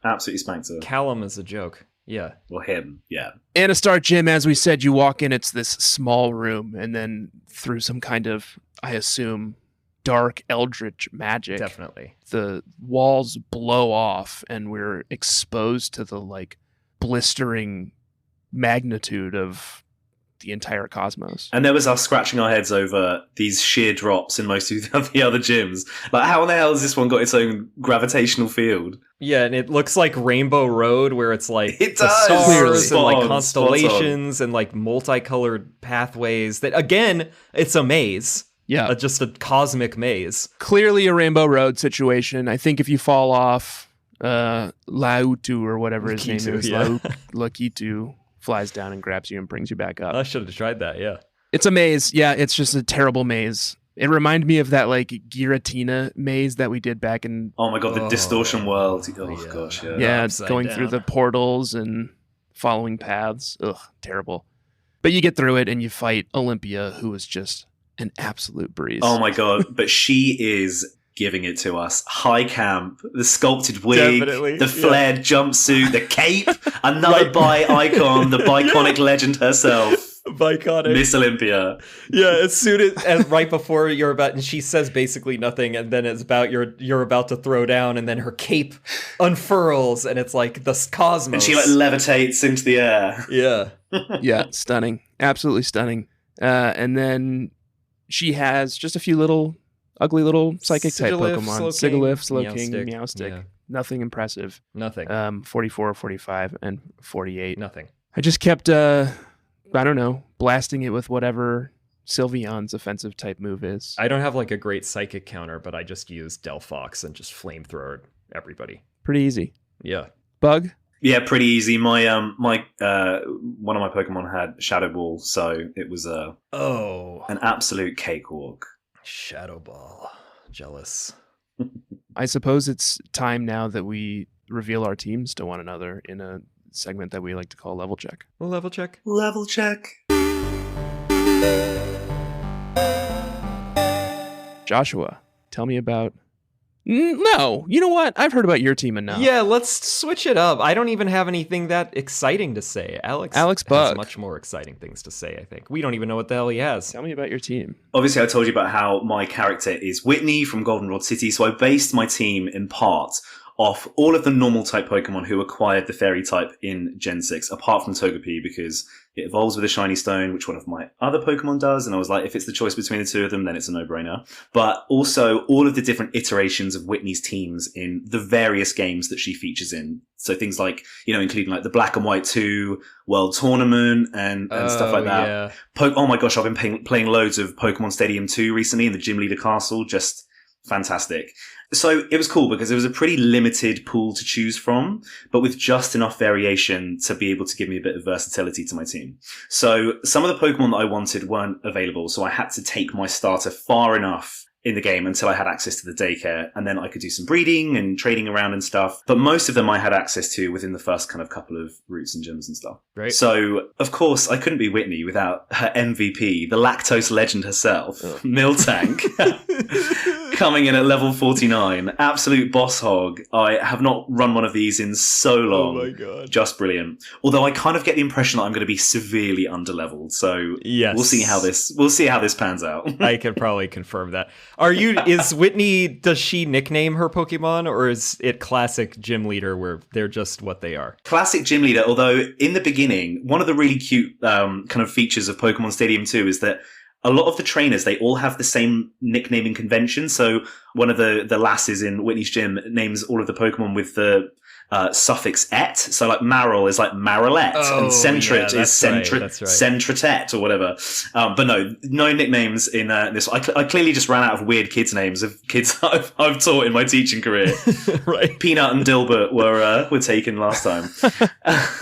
Absolutely spanked her. Callum is a joke. Yeah. Well, him, yeah. Anistart Gym, as we said, you walk in, it's this small room, and then through some kind of, I assume, dark eldritch magic. Definitely. The walls blow off, and we're exposed to the like blistering magnitude of the entire cosmos. And there was us scratching our heads over these sheer drops in most of the other gyms. Like, how in the hell has this one got its own gravitational field? Yeah, and it looks like Rainbow Road, where it's like It the does. stars Clearly. and Spot like on, constellations and like multicolored pathways. That again, it's a maze. Yeah. Just a cosmic maze. Clearly a Rainbow Road situation. I think if you fall off, Lautu or whatever his name Lakitu, is, yeah. Lakitu flies down and grabs you and brings you back up. I should have tried that, yeah. It's a maze. Yeah, it's just a terrible maze. It reminded me of that like Giratina maze that we did back in Oh my god, the distortion world. Oh yeah. gosh, yeah. yeah, upside going down. through the portals and following paths. Ugh, terrible. But you get through it and you fight Olympia, who is just an absolute breeze. Oh my god, but she is giving it to us. High camp, the sculpted wig, Definitely, the yeah. flared jumpsuit, the cape, another bi icon, the biconic legend herself, Biconic. Miss Olympia. Yeah, as soon as right before you're about, and she says basically nothing, and then it's about you're about to throw down, and then her cape unfurls, and it's like the cosmos. And she like levitates into the air. yeah. Yeah, stunning. Absolutely stunning. And then she has just a few ugly little psychic type Sigilyph, Pokemon. Slowking, Sigilyph, Slowking, Meowstic. Meowstic. Yeah. Nothing impressive. Nothing. 44, 45, and 48. Nothing. I just kept, I don't know, blasting it with whatever Sylveon's offensive type move is. I don't have like a great psychic counter, but I just use Delphox and just flamethrower everybody. Pretty easy. Yeah. Bug? Yeah, pretty easy. My one of my Pokemon had Shadow Ball, so it was an absolute cakewalk. Shadow Ball. Jealous. I suppose it's time now that we reveal our teams to one another in a segment that we like to call Level Check. Level check. Level check. Joshua, tell me about... No, you know what? I've heard about your team enough. Yeah, let's switch it up. I don't even have anything that exciting to say. Alex Bug. has much more exciting things to say, I think. We don't even know what the hell he has. Tell me about your team. Obviously, I told you about how my character is Whitney from Goldenrod City, so I based my team in part off all of the normal type Pokemon who acquired the fairy type in Gen 6, apart from Togepi, because it evolves with a shiny stone, which one of my other Pokemon does, and I was like, if it's the choice between the two of them, then it's a no-brainer. But also all of the different iterations of Whitney's teams in the various games that she features in. So things like, including like the Black and White 2 World Tournament and stuff like that. Yeah. Oh my gosh, I've been playing loads of Pokemon Stadium 2 recently in the Gym Leader Castle, just fantastic. So it was cool because it was a pretty limited pool to choose from, but with just enough variation to be able to give me a bit of versatility to my team. So some of the Pokemon that I wanted weren't available, so I had to take my starter far enough in the game until I had access to the daycare, and then I could do some breeding and trading around and stuff. But most of them I had access to within the first kind of couple of routes and gyms and stuff. Right. So, of course, I couldn't be Whitney without her MVP, the lactose legend herself, Miltank, coming in at level 49. Absolute boss hog. I have not run one of these in so long. Oh my god. Just brilliant. Although I kind of get the impression that I'm going to be severely underleveled. So Yes. we'll see how this pans out. I can probably confirm that. Is Whitney, does she nickname her Pokemon, or is it classic gym leader where they're just what they are? Classic gym leader, although in the beginning, one of the really cute kind of features of Pokemon Stadium 2 is that a lot of the trainers, they all have the same nicknaming convention. So one of the lasses in Whitney's gym names all of the Pokemon with the suffix et. So like Maril is like Marilette, and Centret is Centretet or whatever. But no nicknames in this. I clearly just ran out of weird kids' names of kids I've taught in my teaching career. Right. Peanut and Dilbert were taken last time.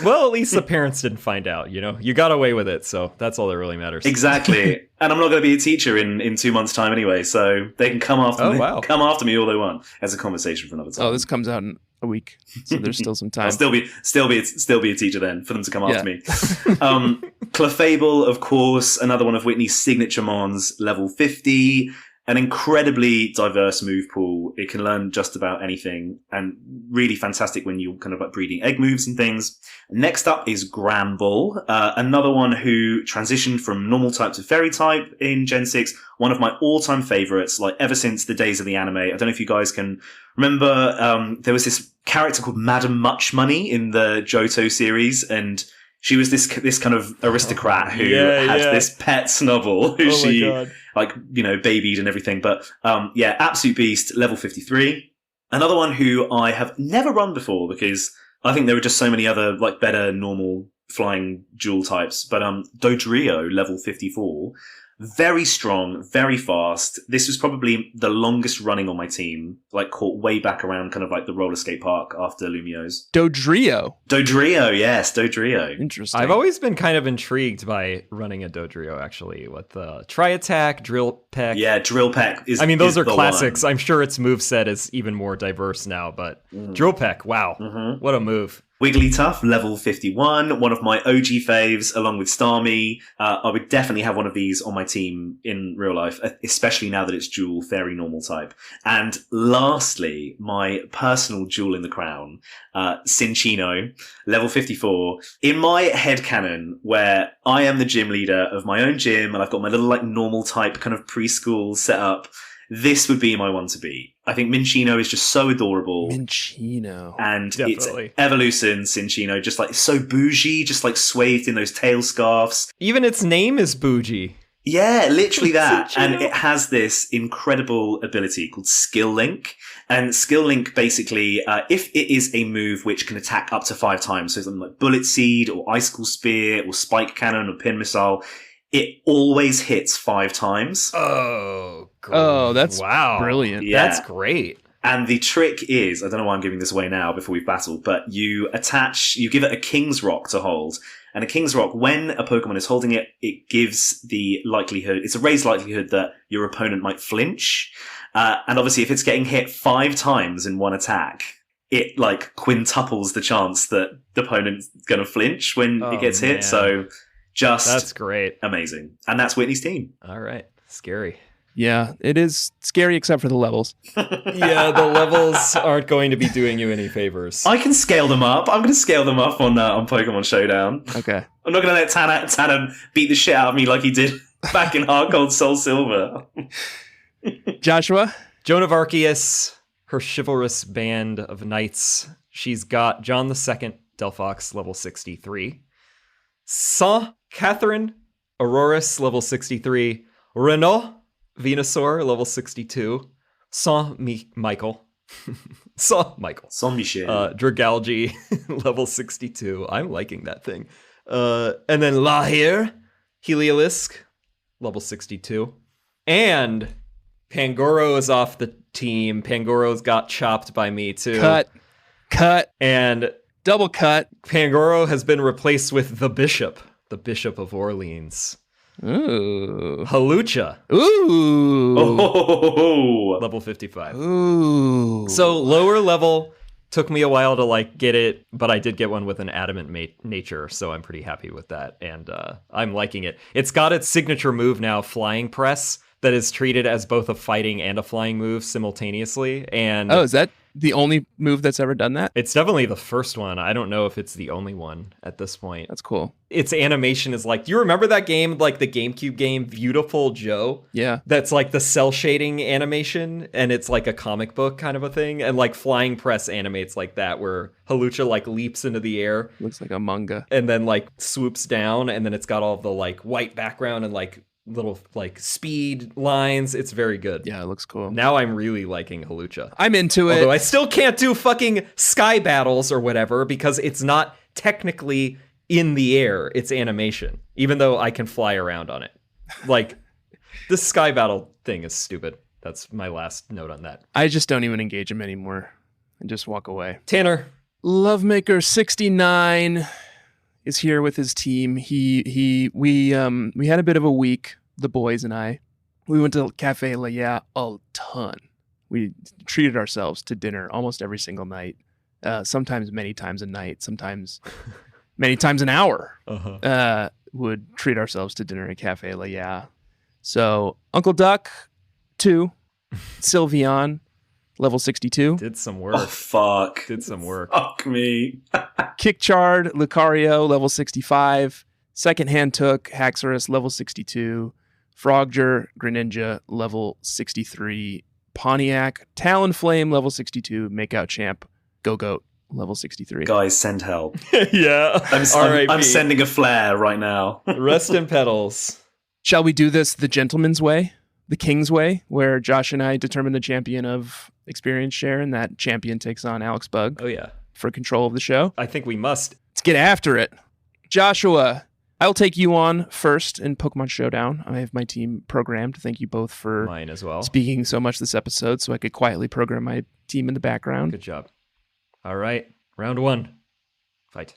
Well, at least the parents didn't find out, You got away with it, so that's all that really matters. Exactly. And I'm not going to be a teacher in 2 months' time anyway, so they can come after me all they want. As a conversation for another time. Oh, this comes out in a week, so there's still some time. I'll still be a teacher then for them to come after me. Clefable, of course, another one of Whitney's signature mons, level 50. An incredibly diverse move pool. It can learn just about anything, and really fantastic when you're kind of like breeding egg moves and things. Next up is Gramble, another one who transitioned from normal type to fairy type in Gen 6. One of my all-time favorites, like ever since the days of the anime. I don't know if you guys can remember, there was this character called Madam Much Money in the Johto series, and she was this kind of aristocrat who had this pet Snubble who babied and everything. But absolute beast, level 53. Another one who I have never run before because I think there were just so many other like better normal flying jewel types. But Dodrio, level 54. Very strong, very fast. This was probably the longest running on my team, like caught way back around kind of like the roller skate park after Lumio's. Dodrio, yes, Dodrio. Interesting. I've always been kind of intrigued by running a Dodrio, actually, with Tri-Attack, Drill Peck. Yeah, Drill Peck is those are classics. One. I'm sure its moveset is even more diverse now, but Drill Peck, wow, what a move. Wigglytuff, level 51, one of my OG faves, along with Starmie. I would definitely have one of these on my team in real life, especially now that it's dual fairy normal type. And lastly, my personal jewel in the crown, Cinccino, level 54. In my headcanon, where I am the gym leader of my own gym, and I've got my little like normal type kind of preschool set up, this would be my one to beat. I think Minccino is just so adorable. Minccino. And definitely. It's Evolution Cinccino, just like so bougie, just like swathed in those tail scarves. Even its name is bougie. Yeah, literally that. And it has this incredible ability called Skill Link. And Skill Link basically, if it is a move which can attack up to 5 times, so something like Bullet Seed or Icicle Spear or Spike Cannon or Pin Missile, it always hits 5 times. Oh, great. Oh, that's brilliant. Yeah. That's great. And the trick is, I don't know why I'm giving this away now before we've battled, but you give it a King's Rock to hold. And a King's Rock, when a Pokemon is holding it, it gives the likelihood, it's a raised likelihood that your opponent might flinch. And obviously if it's getting hit 5 times in one attack, it like quintuples the chance that the opponent's going to flinch when it gets hit. So that's great. Amazing. And that's Whitney's team. All right. Scary. Yeah, it is scary except for the levels. Yeah, the levels aren't going to be doing you any favors. I can scale them up. I'm going to scale them up on Pokemon Showdown. Okay. I'm not going to let Tanner beat the shit out of me like he did back in Heart Gold Soul Silver. Joshua? Joan of Arceus, her chivalrous band of knights. She's got John II, Delphox, level 63. Saint Catherine, Aurorus, level 63. Renault, Venusaur, level 62. Michael. Saint Michel. Dragalge, level 62. I'm liking that thing. And then Lahir, Heliolisk, level 62. And Pangoro is off the team. Pangoro's got chopped by me, too. Cut. And double cut. Pangoro has been replaced with the Bishop of Orleans. Ooh. Halucha. Ooh. Oh. Level 55. Ooh. So lower level, took me a while to like get it, but I did get one with an adamant nature, so I'm pretty happy with that, and I'm liking it. It's got its signature move now, Flying Press, that is treated as both a fighting and a flying move simultaneously. And is that the only move that's ever done that? It's definitely the first one. I don't know if it's the only one at this point. That's cool. Its animation is like, do you remember that game, like the GameCube game, Beautiful Joe? Yeah. That's like the cell shading animation, and it's like a comic book kind of a thing. And like Flying Press animates like that, where Halucha like leaps into the air. Looks like a manga. And then like swoops down, and then it's got all the like white background and like little like speed lines. It's very good. Yeah, it looks cool. Now I'm really liking Halucha. I'm into it. Although I still can't do fucking sky battles or whatever because it's not technically in the air. It's animation, even though I can fly around on it. Like, this sky battle thing is stupid. That's my last note on that. I just don't even engage him anymore and just walk away. Tanner. Lovemaker69 is here with his team. We had a bit of a week, the boys and I. We went to Cafe La Ya a ton. We treated ourselves to dinner almost every single night. Sometimes many times a night, sometimes many times an hour. Would treat ourselves to dinner at Cafe La Ya. So Uncle Duck 2, Sylveon, level 62. Did some work. Oh, fuck. Did some work. Fuck me. Kickchard, Lucario, level 65. Second Hand Took, Haxorus, level 62. Frogger, Greninja, level 63. Pontiac, Talonflame, level 62. Makeout Champ, Go-Goat, level 63. Guys, send help. Yeah. I'm sending a flare right now. Rest in petals. Shall we do this the gentleman's way, the king's way, where Josh and I determine the champion of experience share, and that champion takes on Alex Bug Oh, yeah. for control of the show? I think we must. Let's get after it. Joshua, I'll take you on first in Pokemon Showdown. I have my team programmed. Thank you both for Mine as well. speaking so much this episode so I could quietly program my team in the background. Good job. All right. Round 1. Fight.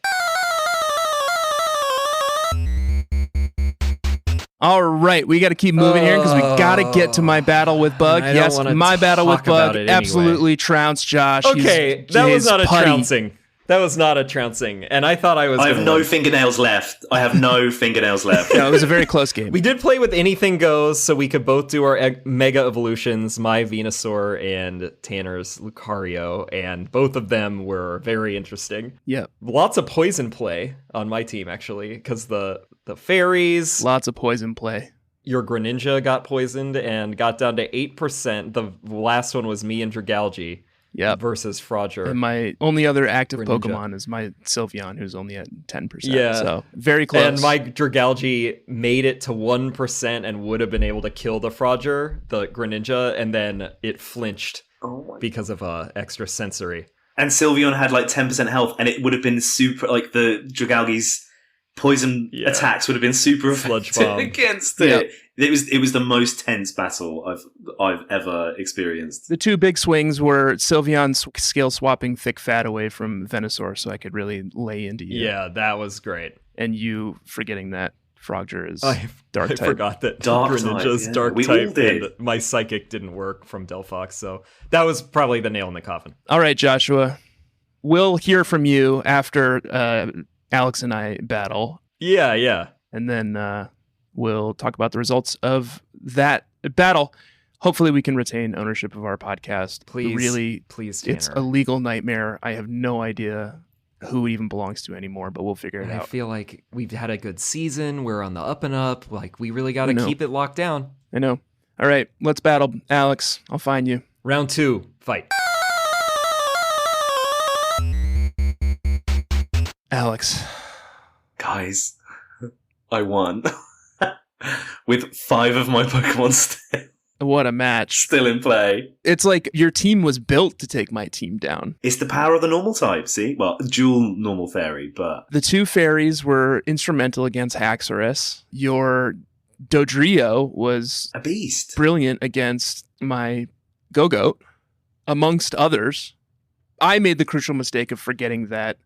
All right, we got to keep moving here because we got to get to my battle with Bug. I don't Yes, wanna my battle with talk about Bug it anyway. absolutely trounced Josh. Okay, that was not a trouncing. That was not a trouncing. And I thought I was I have gonna no win. fingernails left. I have no fingernails left. No, it was a very close game. We did play with Anything Goes, so we could both do our Mega Evolutions, my Venusaur and Tanner's Lucario, and both of them were very interesting. Yep. Lots of poison play on my team, actually, because the fairies, Lots of poison play. your Greninja got poisoned and got down to 8%. The last one was me and Dragalge Yep. versus Frogger. And my only other active Greninja. Pokemon is my Sylveon, who's only at 10%. Yeah. So very close. And my Dragalge made it to 1% and would have been able to kill the Frogger, the Greninja, and then it flinched because of extra sensory. And Sylveon had like 10% health, and it would have been super, like the Dragalge's poison attacks would have been super Sludge effective bomb. against Yep. it. It was the most tense battle I've ever experienced. the two big swings were Sylveon skill swapping Thick Fat away from Venusaur so I could really lay into you. Yeah, that was great. And you forgetting that Frogger is I dark type. forgot that Dark Greninja's type, yeah. dark We all type did. and my psychic didn't work from Delphox, so that was probably the nail in the coffin. All right, Joshua. We'll hear from you after Alex and I battle. Yeah. And then we'll talk about the results of that battle. Hopefully we can retain ownership of our podcast. Please, Really, please, Tanner. it's a legal nightmare. I have no idea who it even belongs to anymore, but we'll figure it I out. feel like we've had a good season. We're on the up and up. Like, we really got I to know. keep it locked down. I know. All right, let's battle. Alex, I'll find you. Round 2, fight. Alex. Guys, I won. With 5 of my Pokemon What a match. still in play. It's like your team was built to take my team down. It's the power of the normal type, see? Well, dual normal fairy, but The two fairies were instrumental against Haxorus. Your Dodrio was a beast. brilliant against my Go-Goat, amongst others. I made the crucial mistake of forgetting that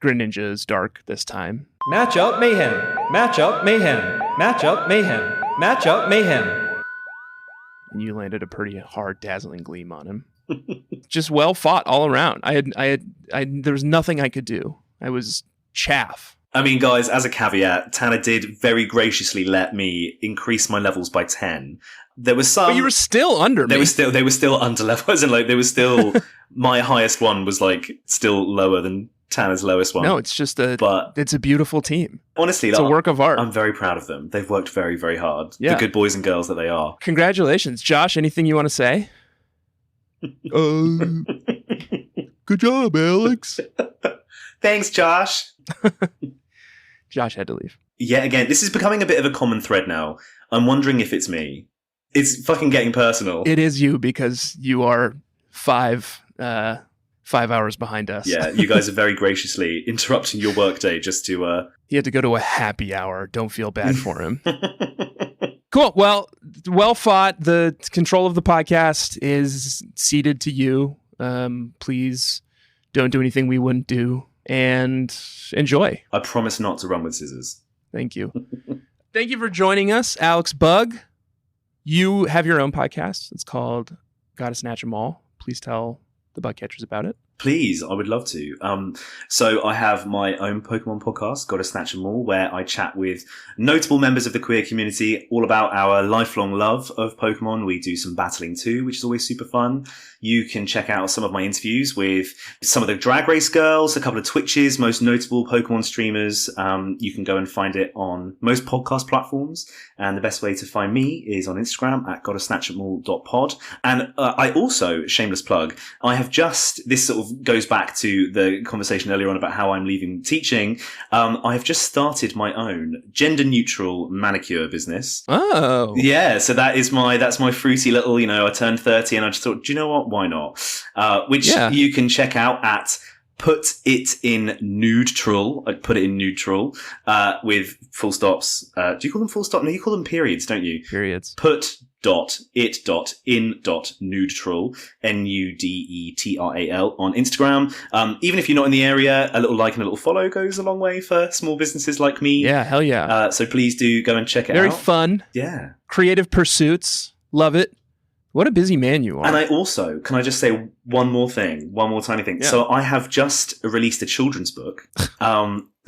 Greninja is dark this time. Matchup mayhem. Matchup mayhem. Matchup mayhem. Matchup mayhem. And you landed a pretty hard, dazzling gleam on him. Just well fought all around. There was nothing I could do. I was chaff. I mean, guys, as a caveat, Tanner did very graciously let me increase my levels by 10. There was some... But you were still under me. They were still under level. As in, like, there was still... my highest one was, like, still lower than Tanner's lowest one. No, it's just But it's a beautiful team. honestly, It's a work of art. I'm very proud of them. They've worked very, very hard. Yeah. The good boys and girls that they are. Congratulations. Josh, anything you want to say? Good job, Alex. Thanks, Josh. Josh had to leave. Yet again, this is becoming a bit of a common thread now. I'm wondering if it's me. It's fucking getting personal. It is you because you are 5 hours behind us. Yeah, you guys are very graciously interrupting your workday just to... He had to go to a happy hour. Don't feel bad for him. Cool. Well fought. The control of the podcast is ceded to you. Please don't do anything we wouldn't do, and enjoy. I promise not to run with scissors. Thank you. Thank you for joining us, Alex Bug. You have your own podcast. It's called Gotta Snatch 'Em All. Please tell the bug catchers about it. Please, I would love to. So I have my own Pokemon podcast, Gotta Snatch 'Em All, where I chat with notable members of the queer community all about our lifelong love of Pokemon. We do some battling too, which is always super fun. You can check out some of my interviews with some of the Drag Race girls, a couple of Twitch's most notable Pokemon streamers. You can go and find it on most podcast platforms. And the best way to find me is on Instagram at gottasnatchemall.pod. And I also, shameless plug, I have this sort of goes back to the conversation earlier on about how I'm leaving teaching. I have just started my own gender-neutral manicure business. Oh. Yeah, so that's my fruity little, I turned 30 and I just thought, do you know what? Why not? Which you can check out at Put It In Neutral. I put it in neutral with full stops. Do you call them full stop? No, you call them periods, don't you? Periods. Put.it.in.neutral, NUDETRAL on Instagram. Even if you're not in the area, a little like and a little follow goes a long way for small businesses like me. Yeah, hell yeah. So please do go and check it out. Very fun. Yeah. Creative pursuits. Love it. What a busy man you are. And I also, can I just say one more tiny thing? Yeah. So I have just released a children's book.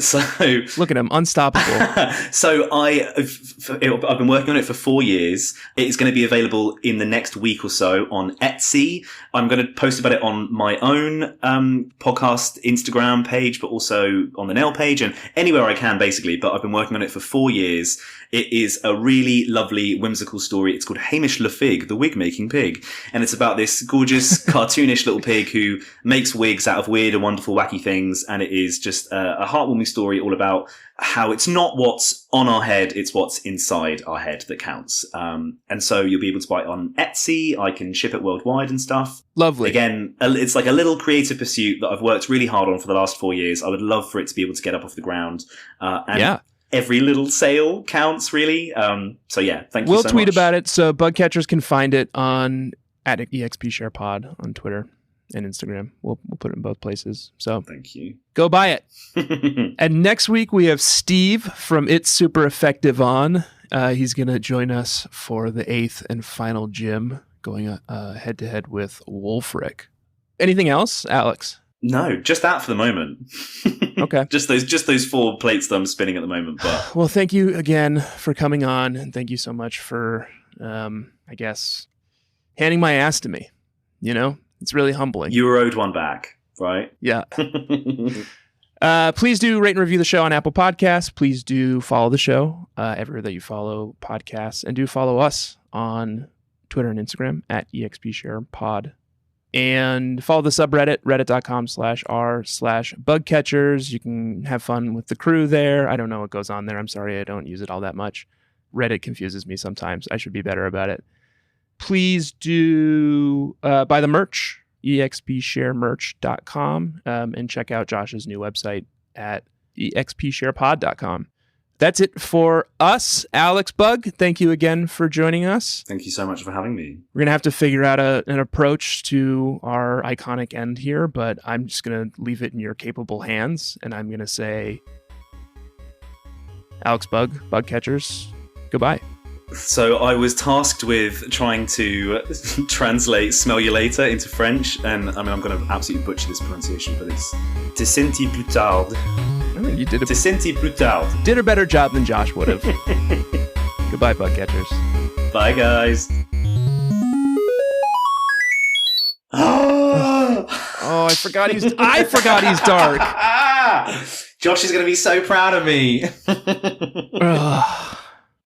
So look at him, unstoppable. So I've been working on it for 4 years. It's going to be available in the next week or so on Etsy. I'm going to post about it on my own podcast Instagram page, but also on the Nail page and anywhere I can, basically. But I've been working on it for 4 years. It is a really lovely, whimsical story. It's called Hamish Le Fig, the wig-making pig. And it's about this gorgeous, cartoonish little pig who makes wigs out of weird and wonderful, wacky things. And it is just a heartwarming story all about how it's not what's on our head, it's what's inside our head that counts. And so you'll be able to buy it on Etsy. I can ship it worldwide and stuff. Lovely. Again, it's like a little creative pursuit that I've worked really hard on for the last 4 years. I would love for it to be able to get up off the ground. Every little sale counts, really. So yeah, thank you so much. We'll tweet about it, so bug catchers can find it at EXPSharePod on Twitter and Instagram. We'll put it in both places. So thank you. Go buy it. And next week we have Steve from It's Super Effective on. He's going to join us for the 8th and final gym, going head to head with Wolfric. Anything else, Alex? No, just that for the moment. Okay. just those 4 plates that I'm spinning at the moment. But well, thank you again for coming on, and thank you so much for, I guess, handing my ass to me. It's really humbling. You were owed one back, right? Yeah. Please do rate and review the show on Apple Podcasts. Please do follow the show everywhere that you follow podcasts, and do follow us on Twitter and Instagram at EXPSharePod. And follow the subreddit, reddit.com/r/bugcatchers. You can have fun with the crew there. I don't know what goes on there. I'm sorry, I don't use it all that much. Reddit confuses me sometimes. I should be better about it. Please do buy the merch, expsharemerch.com, and check out Josh's new website at expsharepod.com. That's it for us. Alex Bug, thank you again for joining us. Thank you so much for having me. We're going to have to figure out an approach to our iconic end here, but I'm just going to leave it in your capable hands, and I'm going to say, Alex Bug, Bug Catchers, goodbye. So I was tasked with trying to translate "smell you later" into French, and I'm going to absolutely butcher this pronunciation, but it's "te senti plus tard." You did "te senti plus tard." Did a better job than Josh would have. Goodbye, bug catchers. Bye, guys. Oh, I forgot he's dark. Josh is going to be so proud of me.